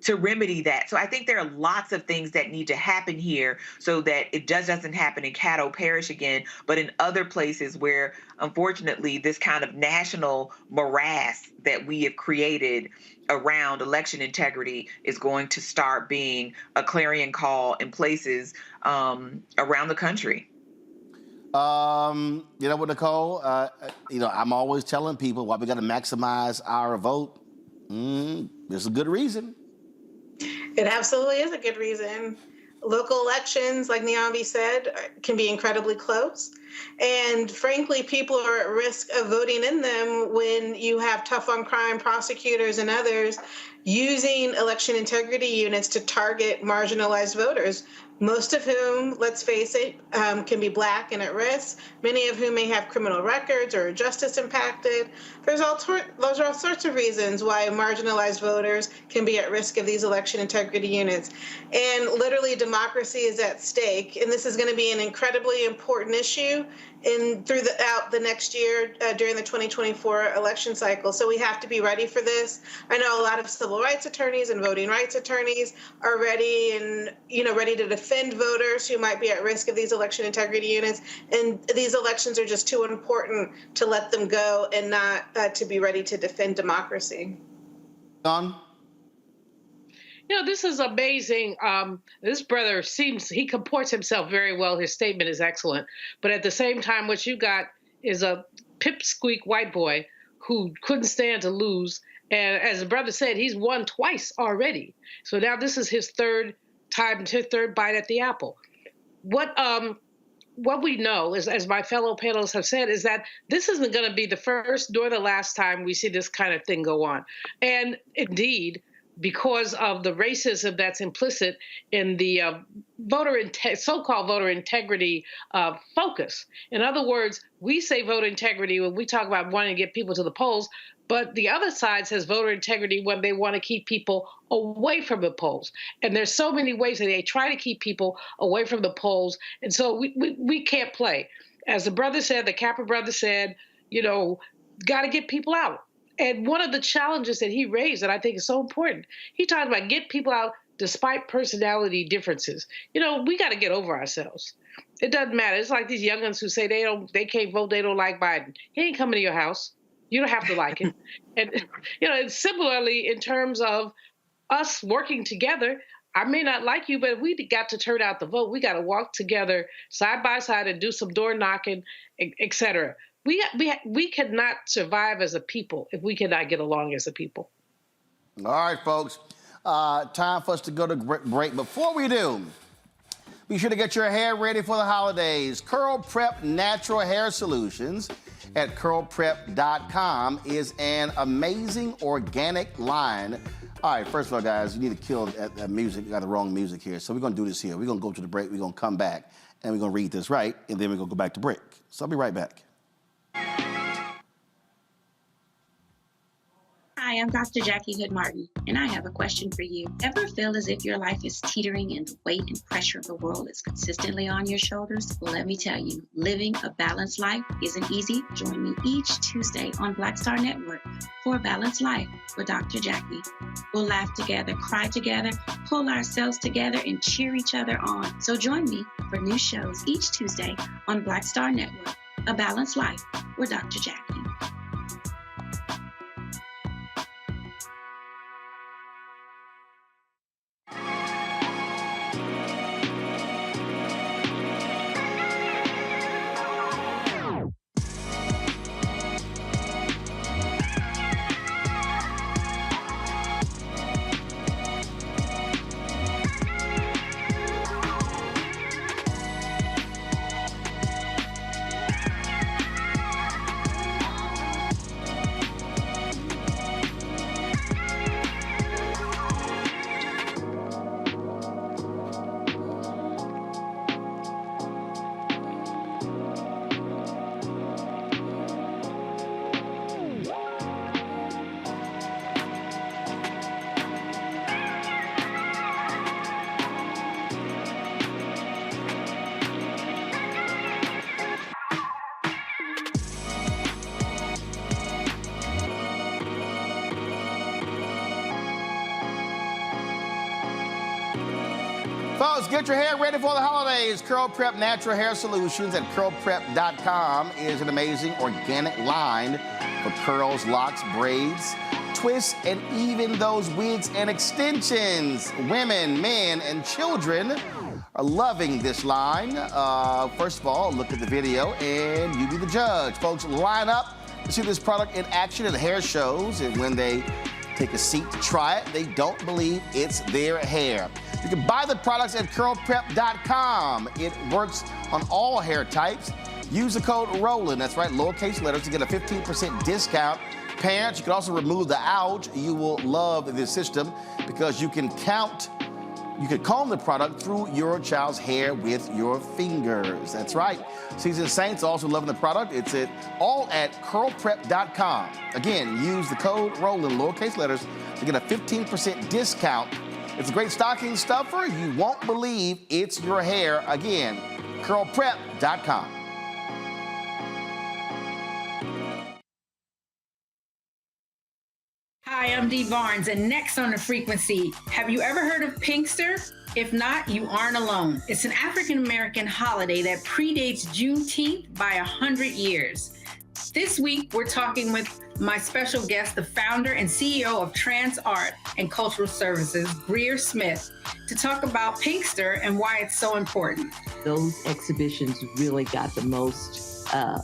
to remedy that. So I think there are lots of things that need to happen here so that it just doesn't happen in Caddo Parish again, but in other places where, unfortunately, this kind of national morass that we have created around election integrity is going to start being a clarion call in places around the country. You know what, Nicole? I'm always telling people why we got to maximize our vote. There's a good reason. It absolutely is a good reason. Local elections, like Niambi said, can be incredibly close. And frankly, people are at risk of voting in them when you have tough on crime prosecutors and others using election integrity units to target marginalized voters, most of whom, let's face it, can be Black and at risk, many of whom may have criminal records or justice impacted. Those are all sorts of reasons why marginalized voters can be at risk of these election integrity units. And literally, democracy is at stake. And this is going to be an incredibly important issue throughout the next year during the 2024 election cycle. So we have to be ready for this. I know a lot of civil rights attorneys and voting rights attorneys are ready to defend voters who might be at risk of these election integrity units. And these elections are just too important to let them go and not to be ready to defend democracy. Don? This is amazing. This brother he comports himself very well. His statement is excellent. But at the same time, what you got is a pipsqueak white boy who couldn't stand to lose. And as the brother said, he's won twice already. So now this is his third bite at the apple. What we know is, as my fellow panelists have said, is that this isn't going to be the first nor the last time we see this kind of thing go on. And indeed, because of the racism that's implicit in the so-called voter integrity focus. In other words, we say voter integrity when we talk about wanting to get people to the polls, but the other side says voter integrity when they want to keep people away from the polls. And there's so many ways that they try to keep people away from the polls. And so we can't play. As the brother said, the Capra brother said, got to get people out. And one of the challenges that he raised that I think is so important, he talked about get people out despite personality differences. We got to get over ourselves. It doesn't matter. It's like these young'uns who say they can't vote, they don't like Biden. He ain't coming to your house. You don't have to like it. And, and similarly, in terms of us working together, I may not like you, but we got to turn out the vote. We got to walk together side by side and do some door knocking, et cetera. We cannot survive as a people if we cannot get along as a people. All right, folks. Time for us to go to break. Before we do, be sure to get your hair ready for the holidays. Curl Prep Natural Hair Solutions at curlprep.com is an amazing organic line. All right, first of all, guys, you need to kill that music. You got the wrong music here. So we're going to do this here. We're going to go to the break. We're going to come back, and we're going to read this right, and then we're going to go back to break. So I'll be right back. Hi, I'm Dr. Jackie Hood Martin, and I have a question for you. Ever feel as if your life is teetering and the weight and pressure of the world is consistently on your shoulders? Well, let me tell you, living a balanced life isn't easy. Join me each Tuesday on Black Star Network for A Balanced Life with Dr. Jackie. We'll laugh together, cry together, pull ourselves together, and cheer each other on. So join me for new shows each Tuesday on Black Star Network, A Balanced Life with Dr. Jackie. Folks, get your hair ready for the holidays. Curl Prep Natural Hair Solutions at curlprep.com is an amazing organic line for curls, locks, braids, twists, and even those wigs and extensions. Women, men, and children are loving this line. First of all, look at the video and you be the judge. Folks, line up to see this product in action at hair shows, and when they take a seat to try it, they don't believe it's their hair. You can buy the products at curlprep.com. It works on all hair types. Use the code ROLAND, that's right, lowercase letters, to get a 15% discount. Parents, you can also remove the ouch. You will love this system because you can comb the product through your child's hair with your fingers. That's right. Seasoned Saints also loving the product. It's all at curlprep.com. Again, use the code ROLAND, lowercase letters, to get a 15% discount. It's a great stocking stuffer. You won't believe it's your hair. Again, curlprep.com. Hi, I'm Dee Barnes, and next on The Frequency, have you ever heard of Pinkster? If not, you aren't alone. It's an African-American holiday that predates Juneteenth by 100 years. This week, we're talking with my special guest, the founder and CEO of Trans Art and Cultural Services, Greer Smith, to talk about Pinkster and why it's so important. Those exhibitions really got the most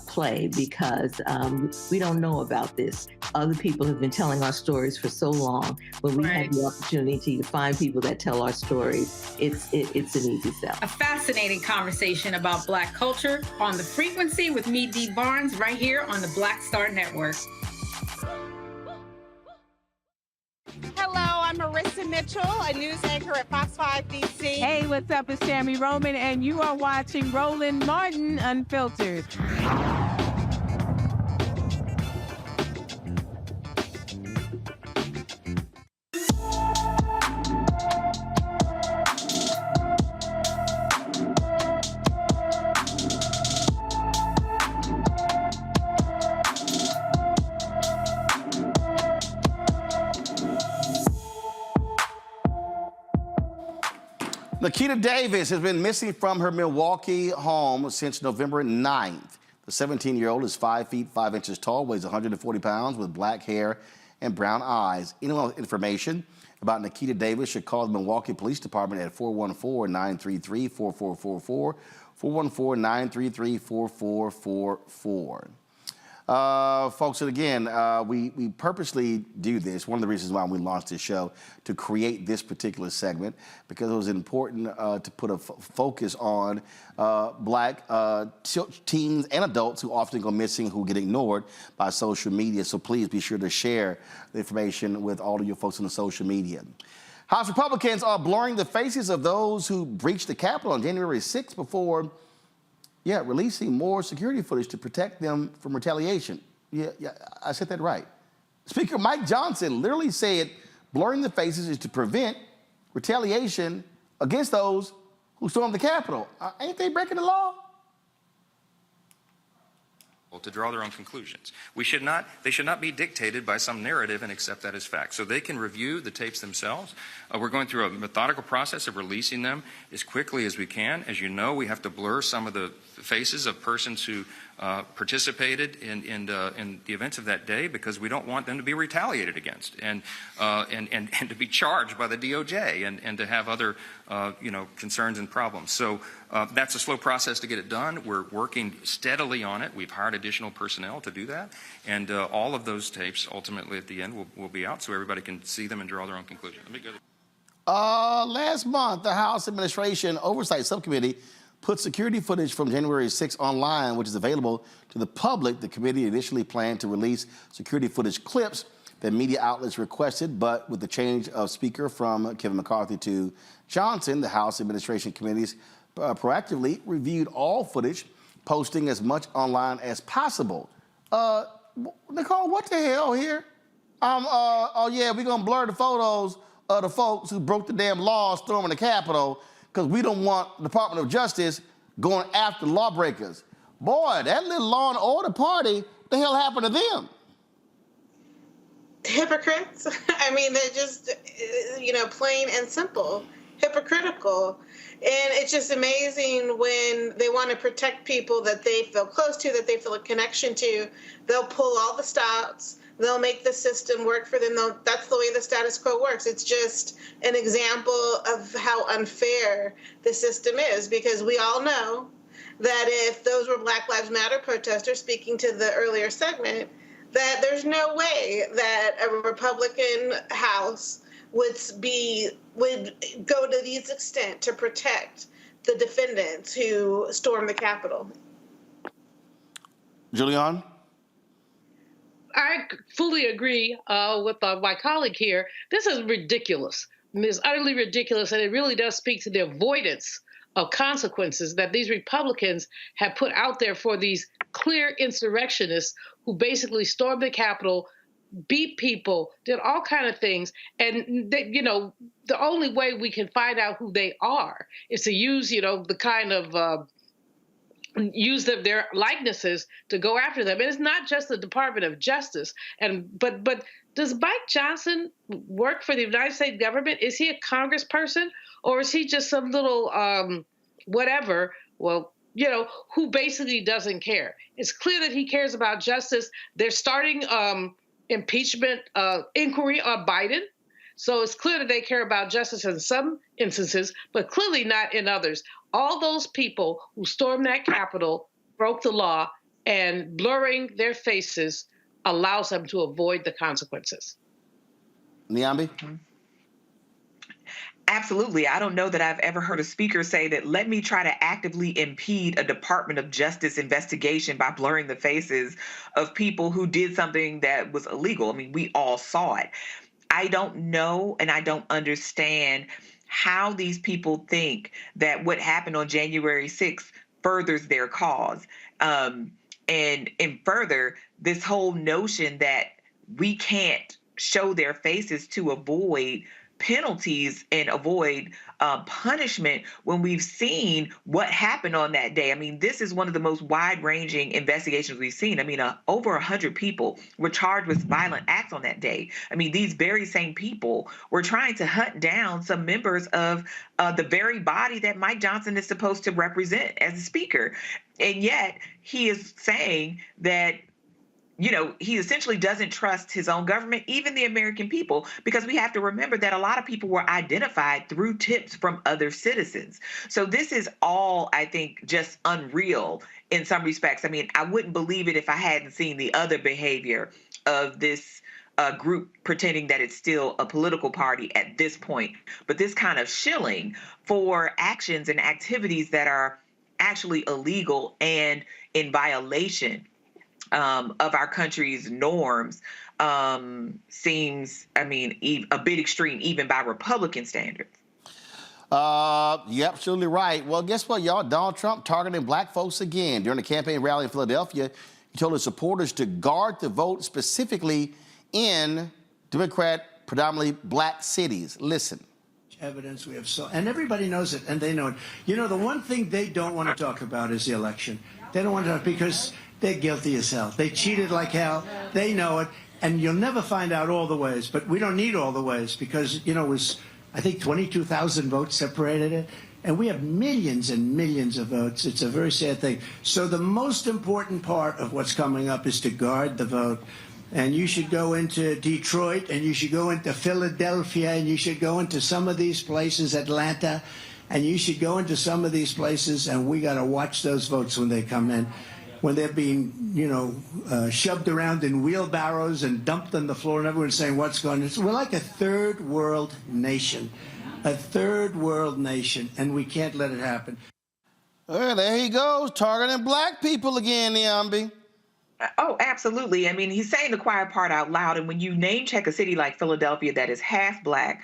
play because we don't know about this. Other people have been telling our stories for so long. When we have the opportunity to find people that tell our stories, it's an easy sell. A fascinating conversation about Black culture on The Frequency with me, Dee Barnes, right here on the Black Star Network. Hello, I'm Marissa Mitchell, a news anchor at Fox 5 DC. Hey, what's up? It's Tammy Roman, and you are watching Roland Martin Unfiltered. Nikita Davis has been missing from her Milwaukee home since November 9th. The 17-year-old is 5 feet 5 inches tall, weighs 140 pounds, with black hair and brown eyes. Anyone with information about Nikita Davis should call the Milwaukee Police Department at 414-933-4444, 414-933-4444. Folks, and again, we purposely do this. One of the reasons why we launched this show, to create this particular segment, because it was important to put a focus on Black teens and adults who often go missing, who get ignored by social media. So please be sure to share the information with all of your folks on the social media. House Republicans are blurring the faces of those who breached the Capitol on January 6th before releasing more security footage to protect them from retaliation. Yeah, I said that right. Speaker Mike Johnson literally said blurring the faces is to prevent retaliation against those who stormed the Capitol. Ain't they breaking the law? To draw their own conclusions. They should not be dictated by some narrative and accept that as fact. So they can review the tapes themselves. We're going through a methodical process of releasing them as quickly as we can. As you know, we have to blur some of the faces of persons who participated in the events of that day, because we don't want them to be retaliated against and to be charged by the DOJ and to have other concerns and problems. So that's a slow process to get it done. We're working steadily on it. We've hired additional personnel to do that, and all of those tapes ultimately at the end will be out so everybody can see them and draw their own conclusion. Let me go. Last month, the House Administration Oversight Subcommittee put security footage from January 6th online, which is available to the public. The committee initially planned to release security footage clips that media outlets requested, but with the change of speaker from Kevin McCarthy to Johnson, the House Administration Committees proactively reviewed all footage, posting as much online as possible. Nicole, what the hell here? We're gonna blur the photos of the folks who broke the damn law storming the Capitol, because we don't want the Department of Justice going after lawbreakers. Boy, that little law and order party, what the hell happened to them? Hypocrites. I mean, they're just, plain and simple. hypocritical. And it's just amazing when they want to protect people that they feel close to, that they feel a connection to. They'll pull all the stops. They'll make the system work for them. That's the way the status quo works. It's just an example of how unfair the system is, because we all know that if those were Black Lives Matter protesters, speaking to the earlier segment, that there's no way that a Republican House would go to these extent to protect the defendants who stormed the Capitol. Julian? I fully agree with my colleague here. This is ridiculous. It's utterly ridiculous, and it really does speak to the avoidance of consequences that these Republicans have put out there for these clear insurrectionists who basically stormed the Capitol, beat people, did all kind of things. And, the only way we can find out who they are is to use, the kind of use their likenesses to go after them. And it's not just the Department of Justice. But does Mike Johnson work for the United States government? Is he a congressperson, or is he just some little whatever? Well, who basically doesn't care. It's clear that he cares about justice. They're starting impeachment inquiry on Biden. So it's clear that they care about justice in some instances, but clearly not in others. All those people who stormed that Capitol broke the law, and blurring their faces allows them to avoid the consequences. Niambi? Absolutely. I don't know that I've ever heard a speaker say that, let me try to actively impede a Department of Justice investigation by blurring the faces of people who did something that was illegal. I mean, we all saw it. I don't know, and I don't understand how these people think that what happened on January 6th furthers their cause. And further, this whole notion that we can't show their faces to avoid penalties and avoid punishment when we've seen what happened on that day. I mean, this is one of the most wide-ranging investigations we've seen. I mean, over 100 people were charged with violent acts on that day. I mean, these very same people were trying to hunt down some members of the very body that Mike Johnson is supposed to represent as a speaker. And yet he is saying that he essentially doesn't trust his own government, even the American people, because we have to remember that a lot of people were identified through tips from other citizens. So this is all, I think, just unreal in some respects. I mean, I wouldn't believe it if I hadn't seen the other behavior of this group pretending that it's still a political party at this point. But this kind of shilling for actions and activities that are actually illegal and in violation of our country's norms seems, a bit extreme, even by Republican standards. You're absolutely right. Well, guess what, y'all? Donald Trump targeting Black folks again. During a campaign rally in Philadelphia, he told his supporters to guard the vote, specifically in Democrat, predominantly Black cities. Listen. Evidence we have and everybody knows it, and they know it. The one thing they don't want to talk about is the election. They don't want to, because they're guilty as hell. They cheated like hell. They know it. And you'll never find out all the ways. But we don't need all the ways, because, it was, I think, 22,000 votes separated it. And we have millions and millions of votes. It's a very sad thing. So the most important part of what's coming up is to guard the vote. And you should go into Detroit, and you should go into Philadelphia, and you should go into some of these places, Atlanta, and you should go into some of these places, and we got to watch those votes when they come in. When they're being, shoved around in wheelbarrows and dumped on the floor, and everyone's saying, what's going on? We're like a third world nation, and we can't let it happen. Well, there he goes, targeting Black people again, Niambi. Oh, absolutely. I mean, he's saying the quiet part out loud. And when you name check a city like Philadelphia that is half Black,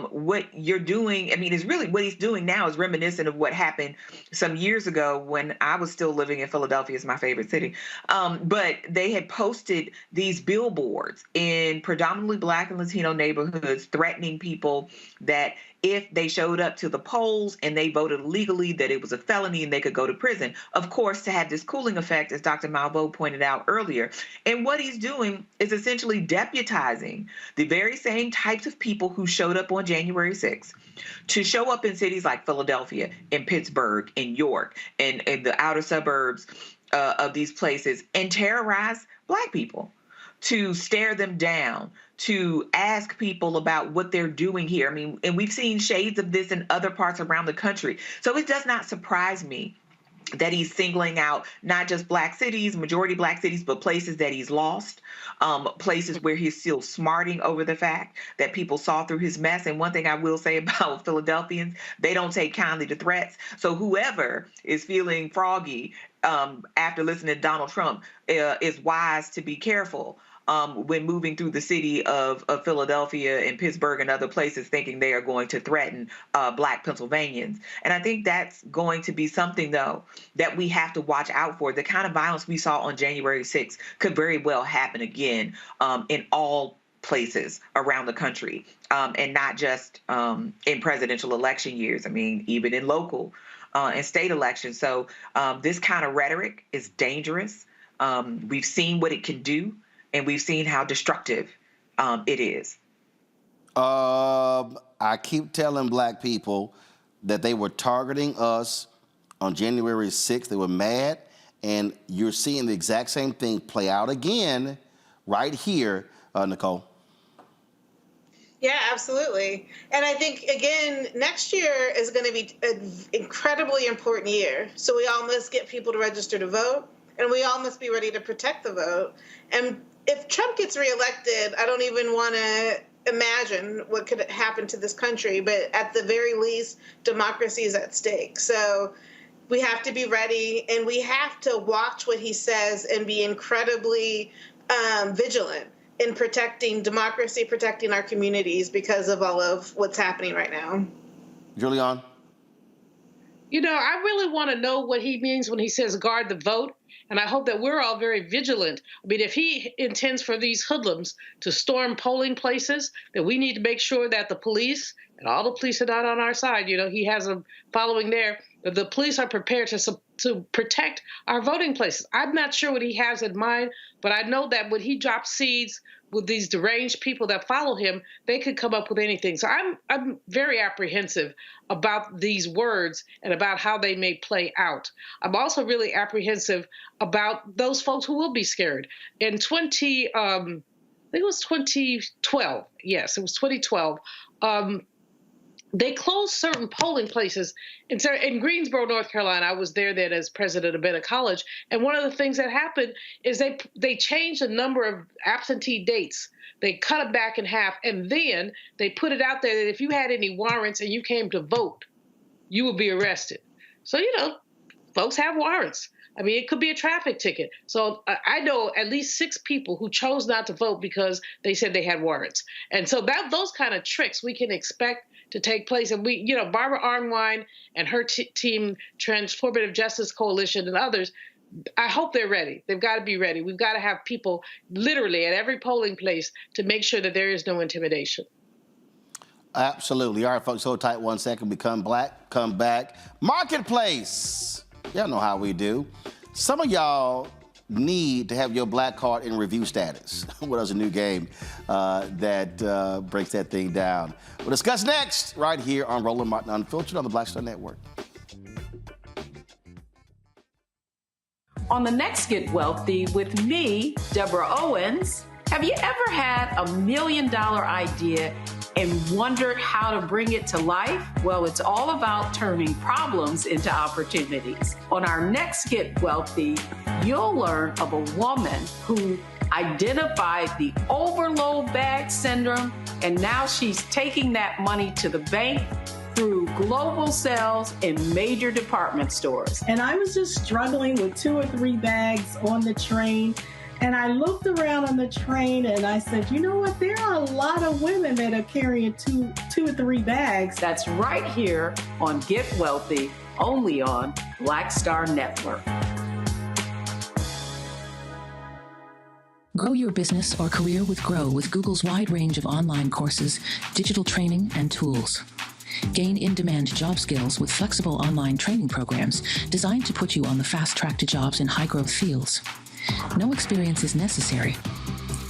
what you're doing, is really what he's doing now is reminiscent of what happened some years ago when I was still living in Philadelphia. It's my favorite city. But they had posted these billboards in predominantly Black and Latino neighborhoods threatening people that if they showed up to the polls and they voted illegally, that it was a felony and they could go to prison. Of course, to have this cooling effect, as Dr. Malveaux pointed pointed out earlier. And what he's doing is essentially deputizing the very same types of people who showed up on January 6th to show up in cities like Philadelphia, in Pittsburgh, in York, and in the outer suburbs of these places, and terrorize Black people, to stare them down, to ask people about what they're doing here. I mean, and we've seen shades of this in other parts around the country. So it does not surprise me that he's singling out not just Black cities, majority Black cities, but places that he's lost, places where he's still smarting over the fact that people saw through his mess. And one thing I will say about Philadelphians, they don't take kindly to threats. So whoever is feeling froggy after listening to Donald Trump is wise to be careful when moving through the city of Philadelphia and Pittsburgh and other places, thinking they are going to threaten Black Pennsylvanians. And I think that's going to be something, though, that we have to watch out for. The kind of violence we saw on January 6th could very well happen again in all places around the country, and not just in presidential election years. I mean, even in local and state elections. So this kind of rhetoric is dangerous. We've seen what it can do, and we've seen how destructive it is. I keep telling Black people that they were targeting us on January 6th. They were mad, and you're seeing the exact same thing play out again right here, Nicole. Yeah, absolutely. And I think, again, next year is going to be an incredibly important year. So we all must get people to register to vote, and we all must be ready to protect the vote. And if Trump gets reelected, I don't even want to imagine what could happen to this country. But at the very least, democracy is at stake. So we have to be ready, and we have to watch what he says and be incredibly vigilant in protecting democracy, protecting our communities because of all of what's happening right now. Julianne? You know, I really want to know what he means when he says guard the vote. And I hope that we're all very vigilant. I mean, if he intends for these hoodlums to storm polling places, then we need to make sure that the police, and all the police are not on our side, you know, he has a following there, that the police are prepared to protect our voting places. I'm not sure what he has in mind, but I know that when he drops seeds with these deranged people that follow him, they could come up with anything. So I'm very apprehensive about these words and about how they may play out. I'm also really apprehensive about those folks who will be scared. In I think it was 2012. Yes, it was 2012. They closed certain polling places in Greensboro, North Carolina. I was there then as president of Bennett College. And one of the things that happened is they changed the number of absentee dates. They cut it back in half. And then they put it out there that if you had any warrants and you came to vote, you would be arrested. So, you know, folks have warrants. I mean, it could be a traffic ticket. So I know at least 6 people who chose not to vote because they said they had warrants. And so those kind of tricks we can expect to take place. And we, you know, Barbara Arnwine and her team, Transformative Justice Coalition and others, I hope they're ready. They've got to be ready. We've got to have people literally at every polling place to make sure that there is no intimidation. Absolutely. All right, folks, hold tight 1 second. We come back. Marketplace. Y'all know how we do. Some of y'all need to have your black card in review status. What else? A new game that breaks that thing down. We'll discuss next right here on Roland Martin Unfiltered on the Black Star Network. On the next Get Wealthy with me, Deborah Owens, have you ever had $1 million idea and wondered how to bring it to life? Well, it's all about turning problems into opportunities. On our next Get Wealthy, you'll learn of a woman who identified the overload bag syndrome, and now she's taking that money to the bank through global sales in major department stores. And I was just struggling with 2 or 3 bags on the train. And I looked around on the train and I said, you know what? There are a lot of women that are carrying two or 3 bags. That's right here on Get Wealthy, only on Black Star Network. Grow your business or career with Grow with Google's wide range of online courses, digital training, and tools. Gain in-demand job skills with flexible online training programs designed to put you on the fast track to jobs in high-growth fields. No experience is necessary.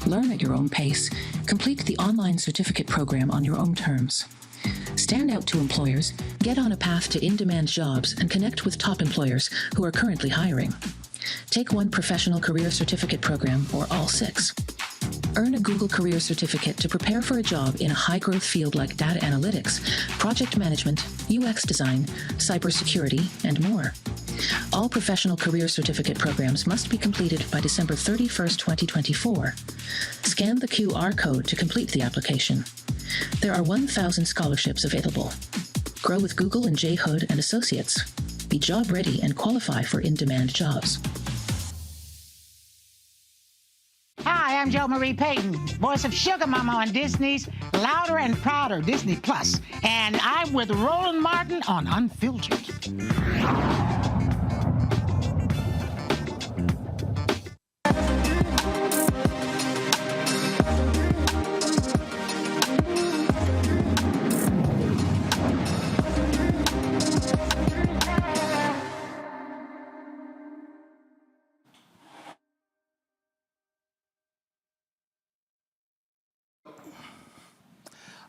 Learn at your own pace. Complete the online certificate program on your own terms. Stand out to employers, get on a path to in-demand jobs, and connect with top employers who are currently hiring. Take one professional career certificate program or all 6. Earn a Google Career Certificate to prepare for a job in a high-growth field like data analytics, project management, UX design, cybersecurity, and more. All professional career certificate programs must be completed by December 31st, 2024. Scan the QR code to complete the application. There are 1,000 scholarships available. Grow with Google and J. Hood and Associates. Be job ready and qualify for in-demand jobs. Hi, I'm Jo Marie Payton, voice of Sugar Mama on Disney's Louder and Prouder Disney Plus, and I'm with Roland Martin on Unfiltered.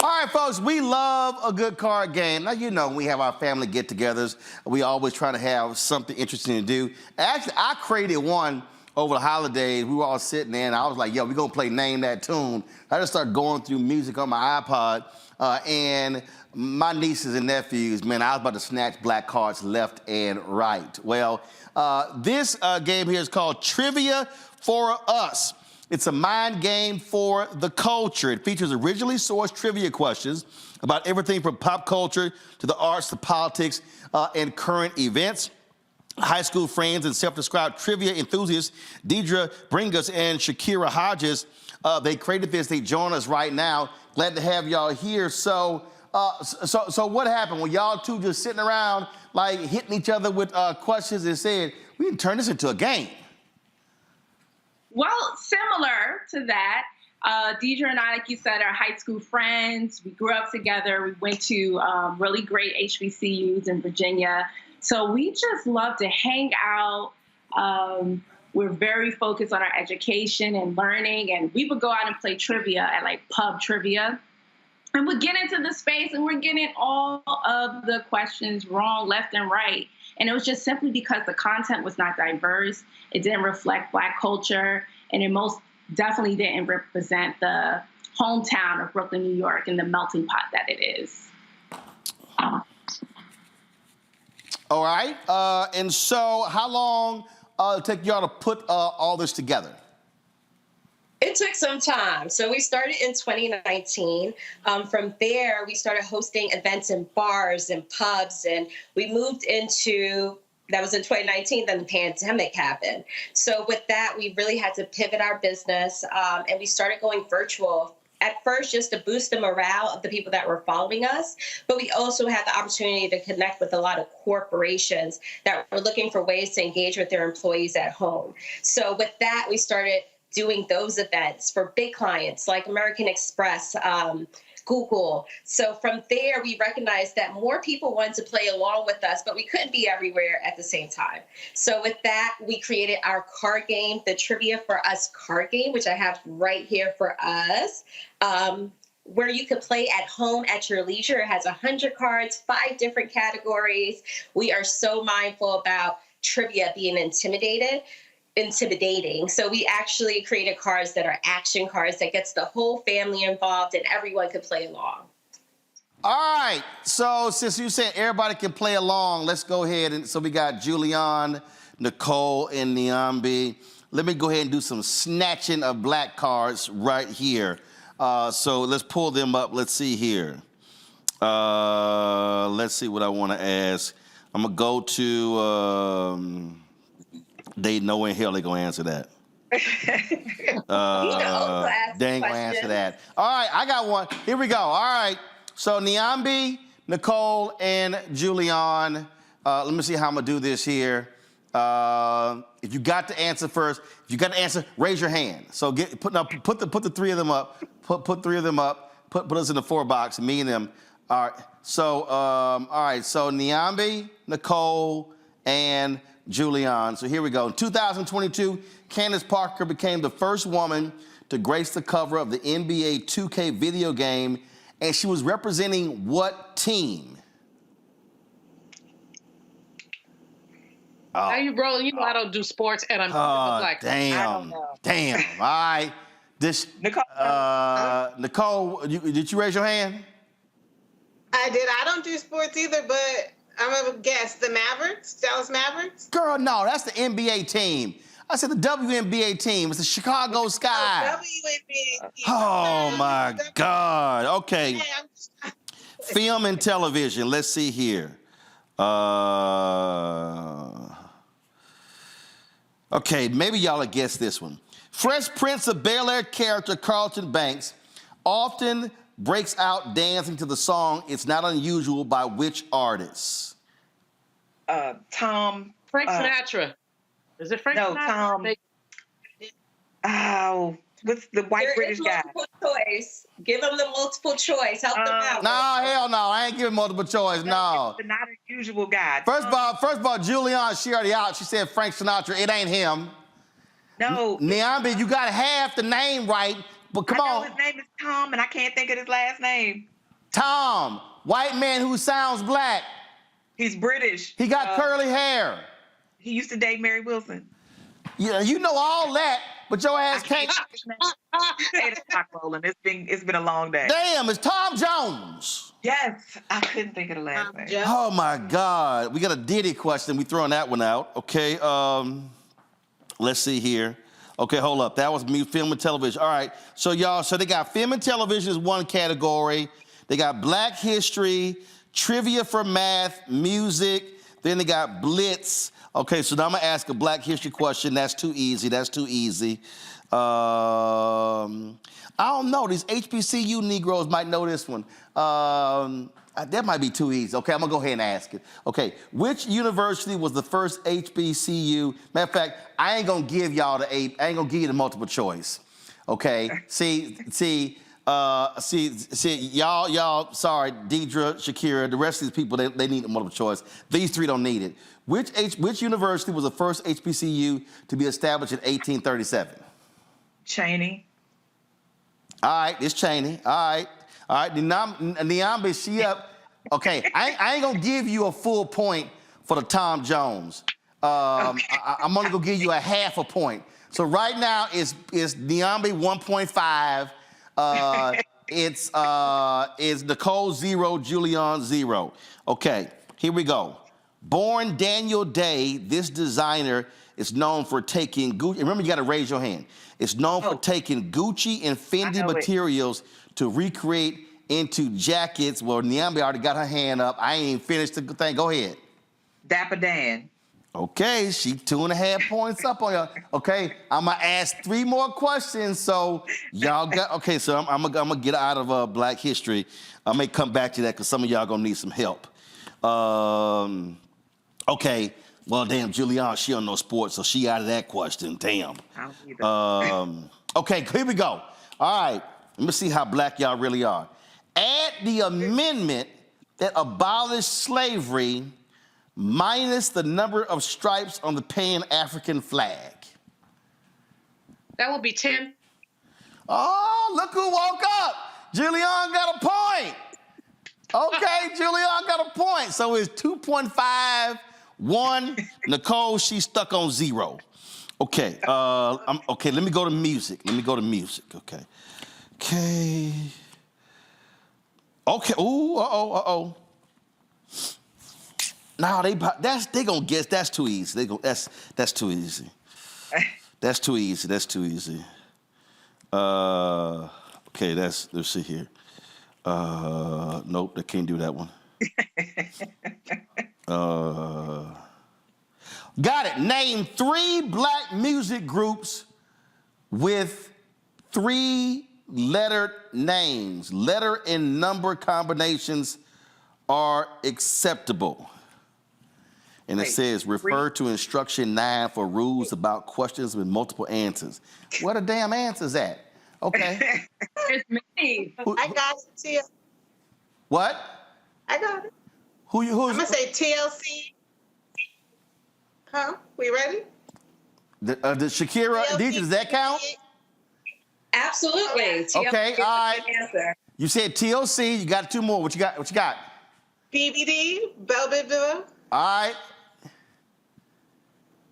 All right, folks, we love a good card game. Now, you know, when we have our family get-togethers, we always try to have something interesting to do. Actually, I created one over the holidays. We were all sitting there, and I was like, yo, we're going to play Name That Tune. I just started going through music on my iPod, and my nieces and nephews, man, I was about to snatch black cards left and right. Well, this game here is called Trivia for Us. It's a mind game for the culture. It features originally sourced trivia questions about everything from pop culture to the arts to politics and current events. High school friends and self-described trivia enthusiasts, Deidre Bringus and Shakira Hodges, they created this. They join us right now. Glad to have y'all here. So what happened? Were y'all two just sitting around, like hitting each other with questions and said, we can turn this into a game? Well, similar to that. Deidre and I, like you said, are high school friends. We grew up together. We went to really great HBCUs in Virginia. So we just love to hang out. We're very focused on our education and learning. And we would go out and play trivia at like pub trivia. And we'd get into the space and we're getting all of the questions wrong, left and right. And it was just simply because the content was not diverse. It didn't reflect Black culture, and it most definitely didn't represent the hometown of Brooklyn, New York, and the melting pot that it is. All right. And so how long did it take y'all to put all this together? It took some time. So we started in 2019. From there, we started hosting events in bars and pubs, and we moved into, that was in 2019, then the pandemic happened. So with that, we really had to pivot our business, and we started going virtual. At first, just to boost the morale of the people that were following us, but we also had the opportunity to connect with a lot of corporations that were looking for ways to engage with their employees at home. So with that, we started doing those events for big clients like American Express, Google. So from there, we recognized that more people wanted to play along with us, but we couldn't be everywhere at the same time. So with that, we created our card game, the Trivia for Us card game, which I have right here for us, where you could play at home at your leisure. It has 100 cards, 5 different categories. We are so mindful about trivia being intimidating. So we actually created cards that are action cards that gets the whole family involved and everyone could play along. All right. So since you said everybody can play along, let's go ahead. And so we got Julian, Nicole, and Niambi. Let me go ahead and do some snatching of black cards right here. So let's pull them up. Let's see here. Let's see what I want to ask. I'm going to go to... They know in hell they're going to answer that. They ain't going to answer that. All right, I got one. Here we go. All right. So Niambi, Nicole, and Julian. Let me see how I'm going to do this here. If you got the answer first, if you got the answer, raise your hand. So put the 3 of them up. Put 3 of them up. Put us in the 4 box, me and them. All right. So, all right. So Niambi, Nicole, and Julian. So here we go. In 2022, Candace Parker became the first woman to grace the cover of the NBA 2K video game, and she was representing what team? Now you rolling. You know I don't do sports, and I'm black. Damn. All right. Nicole, did you raise your hand? I did. I don't do sports either, but I'm going to guess the Mavericks, Dallas Mavericks. Girl, no, that's the NBA team. I said the WNBA team. It's the Chicago Sky. WNBA team. Oh, my God. Okay. Film and television. Let's see here. Okay, maybe y'all will guess this one. Fresh Prince of Bel-Air character Carlton Banks often breaks out dancing to the song It's Not Unusual by which artist? Frank Sinatra. Is it Frank Sinatra? What's the white British guy? Multiple choice. Give them the multiple choice. Help them out. No, hell no. I ain't giving multiple choice. No. It's the not unusual guy. First of all, Julian, she already out. She said Frank Sinatra. It ain't him. No. Niambi, you got half the name right, but come on. His name is Tom, and I can't think of his last name. Tom, white man who sounds black. He's British. He got curly hair. He used to date Mary Wilson. Yeah, you know all that, but your ass can't. It's been a long day. Damn, it's Tom Jones. Yes, I couldn't think of the last name. Oh my God, we got a Diddy question. We throwing that one out. Okay, let's see here. Okay, hold up. That was me, film and television. All right, so y'all, they got film and television is one category. They got Black history, trivia for math, music. Then they got Blitz. Okay, so now I'm gonna ask a Black history question. That's too easy. I don't know. These HBCU Negroes might know this one. That might be too easy. Okay, I'm gonna go ahead and ask it. Okay, which university was the first HBCU? Matter of fact, I ain't gonna give you the multiple choice. Okay, see, y'all. Sorry, Deidre, Shakira, the rest of these people, they need the multiple choice. These three don't need it. Which university was the first HBCU to be established in 1837? Cheney. All right, it's Cheney. All right. Niambi, she up. Okay, I ain't gonna give you a full point for the Tom Jones. I'm only gonna give you a half a point. So right now it's Niambi 1.5. It's Nicole 0, Julian 0. Okay, here we go. Born Daniel Day, this designer is known for taking Gucci. Remember, you got to raise your hand. It's known for taking Gucci and Fendi materials to recreate into jackets. Well, Niambi already got her hand up. I ain't even finished the thing. Go ahead. Dapper Dan. Okay, she 2.5 points up on you. Okay, I'm gonna ask 3 more questions. So y'all got. Okay, so I'm gonna get out of Black history. I may come back to that because some of y'all gonna need some help. Okay. Well, damn, Julian, she don't know sports, so she out of that question. Damn. Okay, here we go. All right, let me see how black y'all really are. Add the amendment that abolished slavery minus the number of stripes on the Pan-African flag. That would be 10. Oh, look who woke up. Julian got a point. Okay, Julian got a point. So it's 2.5. 1, Nicole, she's stuck on 0. Okay, okay, let me go to music. Okay. Ooh, No, they gonna guess. That's too easy. That's too easy. That's too easy. Okay, let's see here. Nope, they can't do that one. Got it. Name 3 black music groups with 3-lettered names. Letter and number combinations are acceptable. And it says, refer to instruction 9 for rules about questions with multiple answers. Where the damn answers at? Okay. It's me. I got it, Tia. What? I got it. Who's? I'm gonna say TLC. Huh? We ready? The Shakira, Deidre, does that count? Absolutely. Okay, all right. Answer. You said TLC. You got 2 more. What you got? BBD, Bell Biv DeVoe. All right.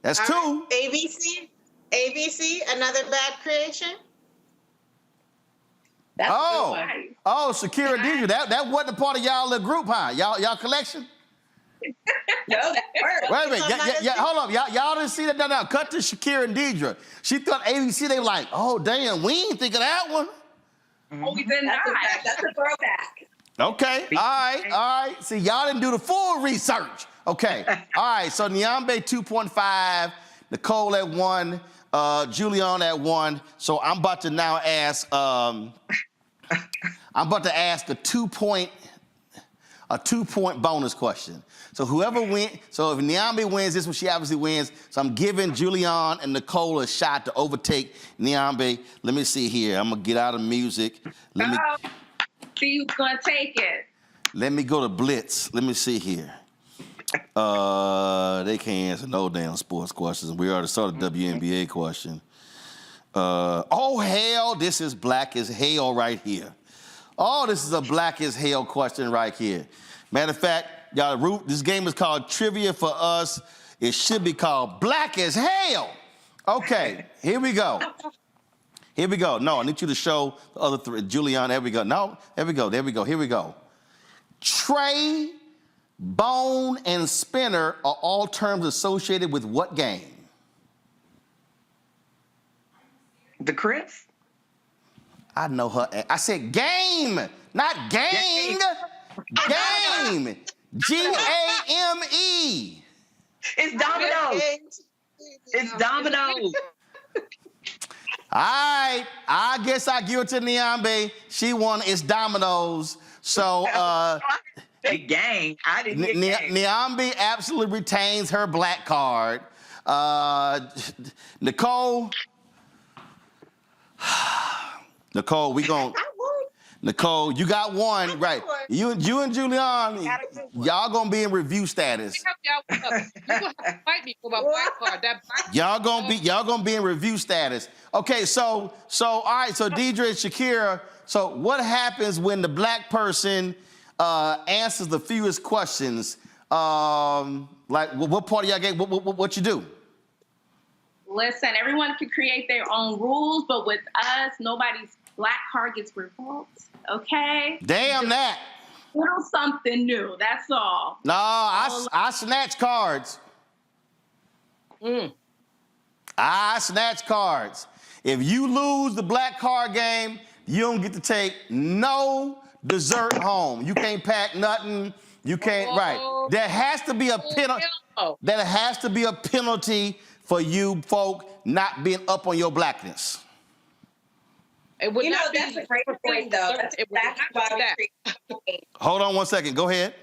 That's 2. ABC, Another Bad Creation. That's Shakira, Deidre, that wasn't a part of y'all little group, huh? Y'all collection? No, that worked. Wait a minute. Hold up. Y'all didn't see that? No. Cut to Shakira and Deidre. She thought ABC, they were like, oh, damn, we ain't think of that one. Oh, we did not. That's a throwback. Okay. All right. See, y'all didn't do the full research. Okay. All right. So Nyambe 2.5, Nicole at 1, Julian at 1. So I'm about to now ask. I'm about to ask a 2-point bonus question. So whoever wins. So if Nyambe wins, this one she obviously wins. So I'm giving Julian and Nicole a shot to overtake Nyambe. Let me see here. I'm gonna get out of music. See who's gonna take it. Let me go to Blitz. Let me see here. They can't answer no damn sports questions. We already saw the WNBA question. Oh, hell, this is black as hell right here. Oh, this is a black as hell question right here. Matter of fact, y'all, this game is called Trivia for Us. It should be called Black as Hell. Okay, here we go. No, I need you to show the other 3. Julian, there we go. No, there we go. Here we go. Tray, bone, and spinner are all terms associated with what game? The Crips? I know her. I said game, not gang. Game. G-A-M-E. It's dominoes. It's dominoes. All right. I guess I give it to Nyambe. She won. It's dominoes. So gang. I didn't get gang. Nyambe absolutely retains her black card. Nicole, Nicole, you got 1, right? You and Julian, y'all gonna be in review status. You gonna have to fight me for my black card. That black Y'all gonna be in review status. Okay, so all right, so Deidre and Shakira. So what happens when the black person answers the fewest questions? Like what part of y'all game? What you do? Listen, everyone can create their own rules, but with us, nobody's black card gets revoked. Okay? Damn that. Little something new. That's all. No, I snatch cards. I snatch cards. If you lose the black card game, you don't get to take no dessert home. You can't pack nothing. You can't. Right. There has to be a penalty. There has to be a penalty for you folk not being up on your blackness. It would not be that's a great point, though. That's exactly why we create the game. Hold on 1 second. Go ahead.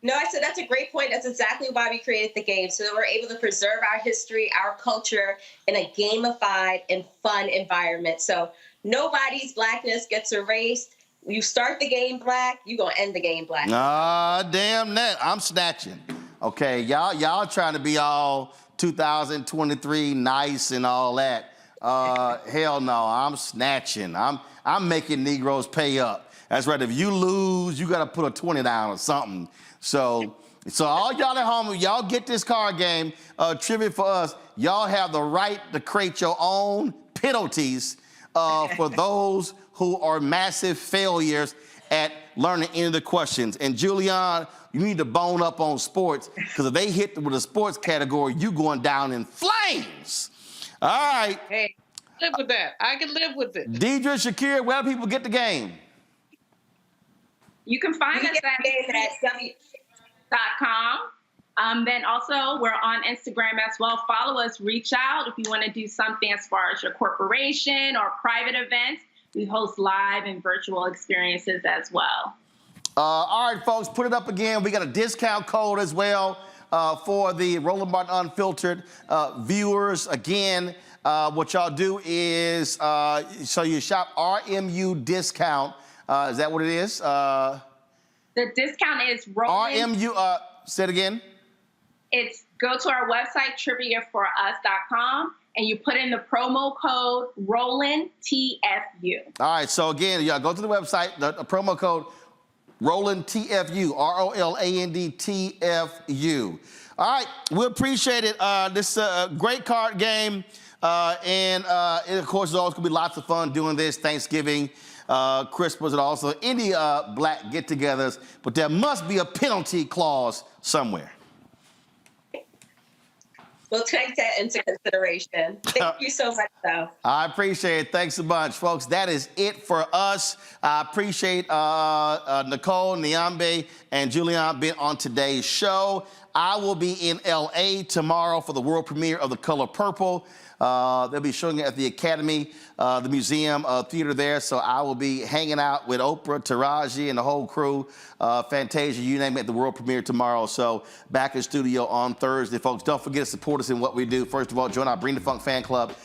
No, I said that's a great point. That's exactly why we created the game, so that we're able to preserve our history, our culture in a gamified and fun environment. So nobody's blackness gets erased. You start the game black, you're going to end the game black. Ah, damn that. I'm snatching. Okay, y'all trying to be all 2023 nice and all that. Hell no, I'm snatching. I'm making Negroes pay up. That's right. If you lose, you got to put a 20 down or something. So all y'all at home, y'all get this card game, Trivia for Us. Y'all have the right to create your own penalties for those who are massive failures at learning any of the questions. And Julian, you need to bone up on sports, because if they hit with a sports category, you going down in flames. All right. Hey, live with that. I can live with it. Deidre, Shakira, where do people get the game? You can find us at w.com. Then also, we're on Instagram as well. Follow us, reach out if you want to do something as far as your corporation or private events. We host live and virtual experiences as well. All right, folks, put it up again. We got a discount code as well for the Roland Martin Unfiltered viewers. Again, what y'all do is, so you shop RMU discount. Is that what it is? The discount is Roland. RMU, say it again. It's go to our website, triviaforus.com, and you put in the promo code ROLANDTFU. All right, so again, y'all go to the website, the promo code ROLANDTFU, ROLANDTFU. All right, we appreciate it. This is a great card game, and it, of course, is always going to be lots of fun doing this. Thanksgiving, Christmas, and also any black get-togethers, but there must be a penalty clause somewhere. We'll take that into consideration. Thank you so much, though. I appreciate it. Thanks a bunch, folks. That is it for us. I appreciate Nicole, Niambe, and Julian being on today's show. I will be in L.A. tomorrow for the world premiere of The Color Purple. They'll be showing it at the Academy, the museum theater there. So I will be hanging out with Oprah, Taraji, and the whole crew, Fantasia, you name it, the world premiere tomorrow. So back in studio on Thursday, folks. Don't forget to support us in what we do. First of all, join our Bring the Funk fan club.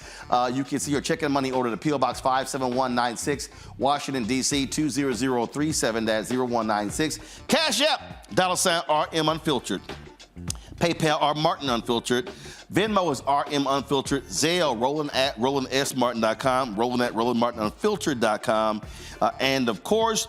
You can see your chicken money order to P.O. Box 57196, Washington, D.C. 20037-0196. Cash App, $RM Unfiltered. PayPal, R Martin Unfiltered. Venmo is RM Unfiltered. Zelle, Roland at RolandSMartin.com. Roland at RolandMartinUnfiltered.com. And of course,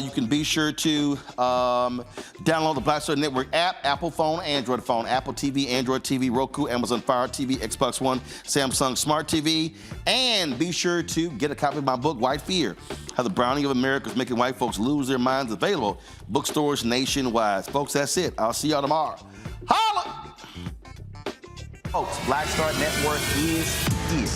you can be sure to download the Black Star Network app, Apple phone, Android phone, Apple TV, Android TV, Roku, Amazon Fire TV, Xbox One, Samsung Smart TV. And be sure to get a copy of my book, White Fear, How the Browning of America is Making White Folks Lose Their Minds, available bookstores nationwide. Folks, that's it. I'll see y'all tomorrow. Holla! Folks, Black Star Network is here.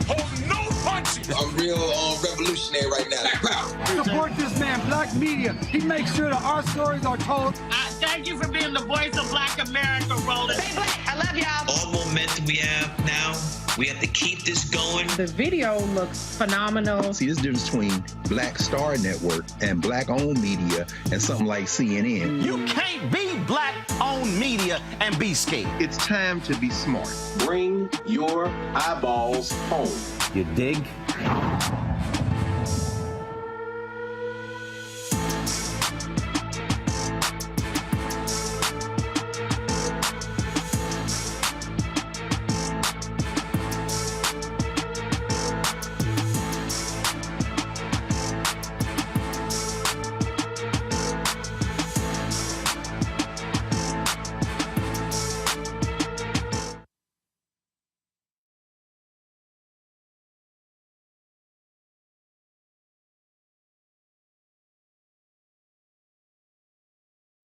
Hold no punches! I'm real revolutionary right now. Black power. Support this man, Black Media. He makes sure that our stories are told. Thank you for being the voice of Black America, Roland. Stay black. I love y'all. All momentum we have now, we have to keep this going. The video looks phenomenal. See, this difference between Black Star Network and black-owned media and something like CNN. You can't be black-owned media and be scared. It's time to be smart. Bring your eyeballs home. You dig?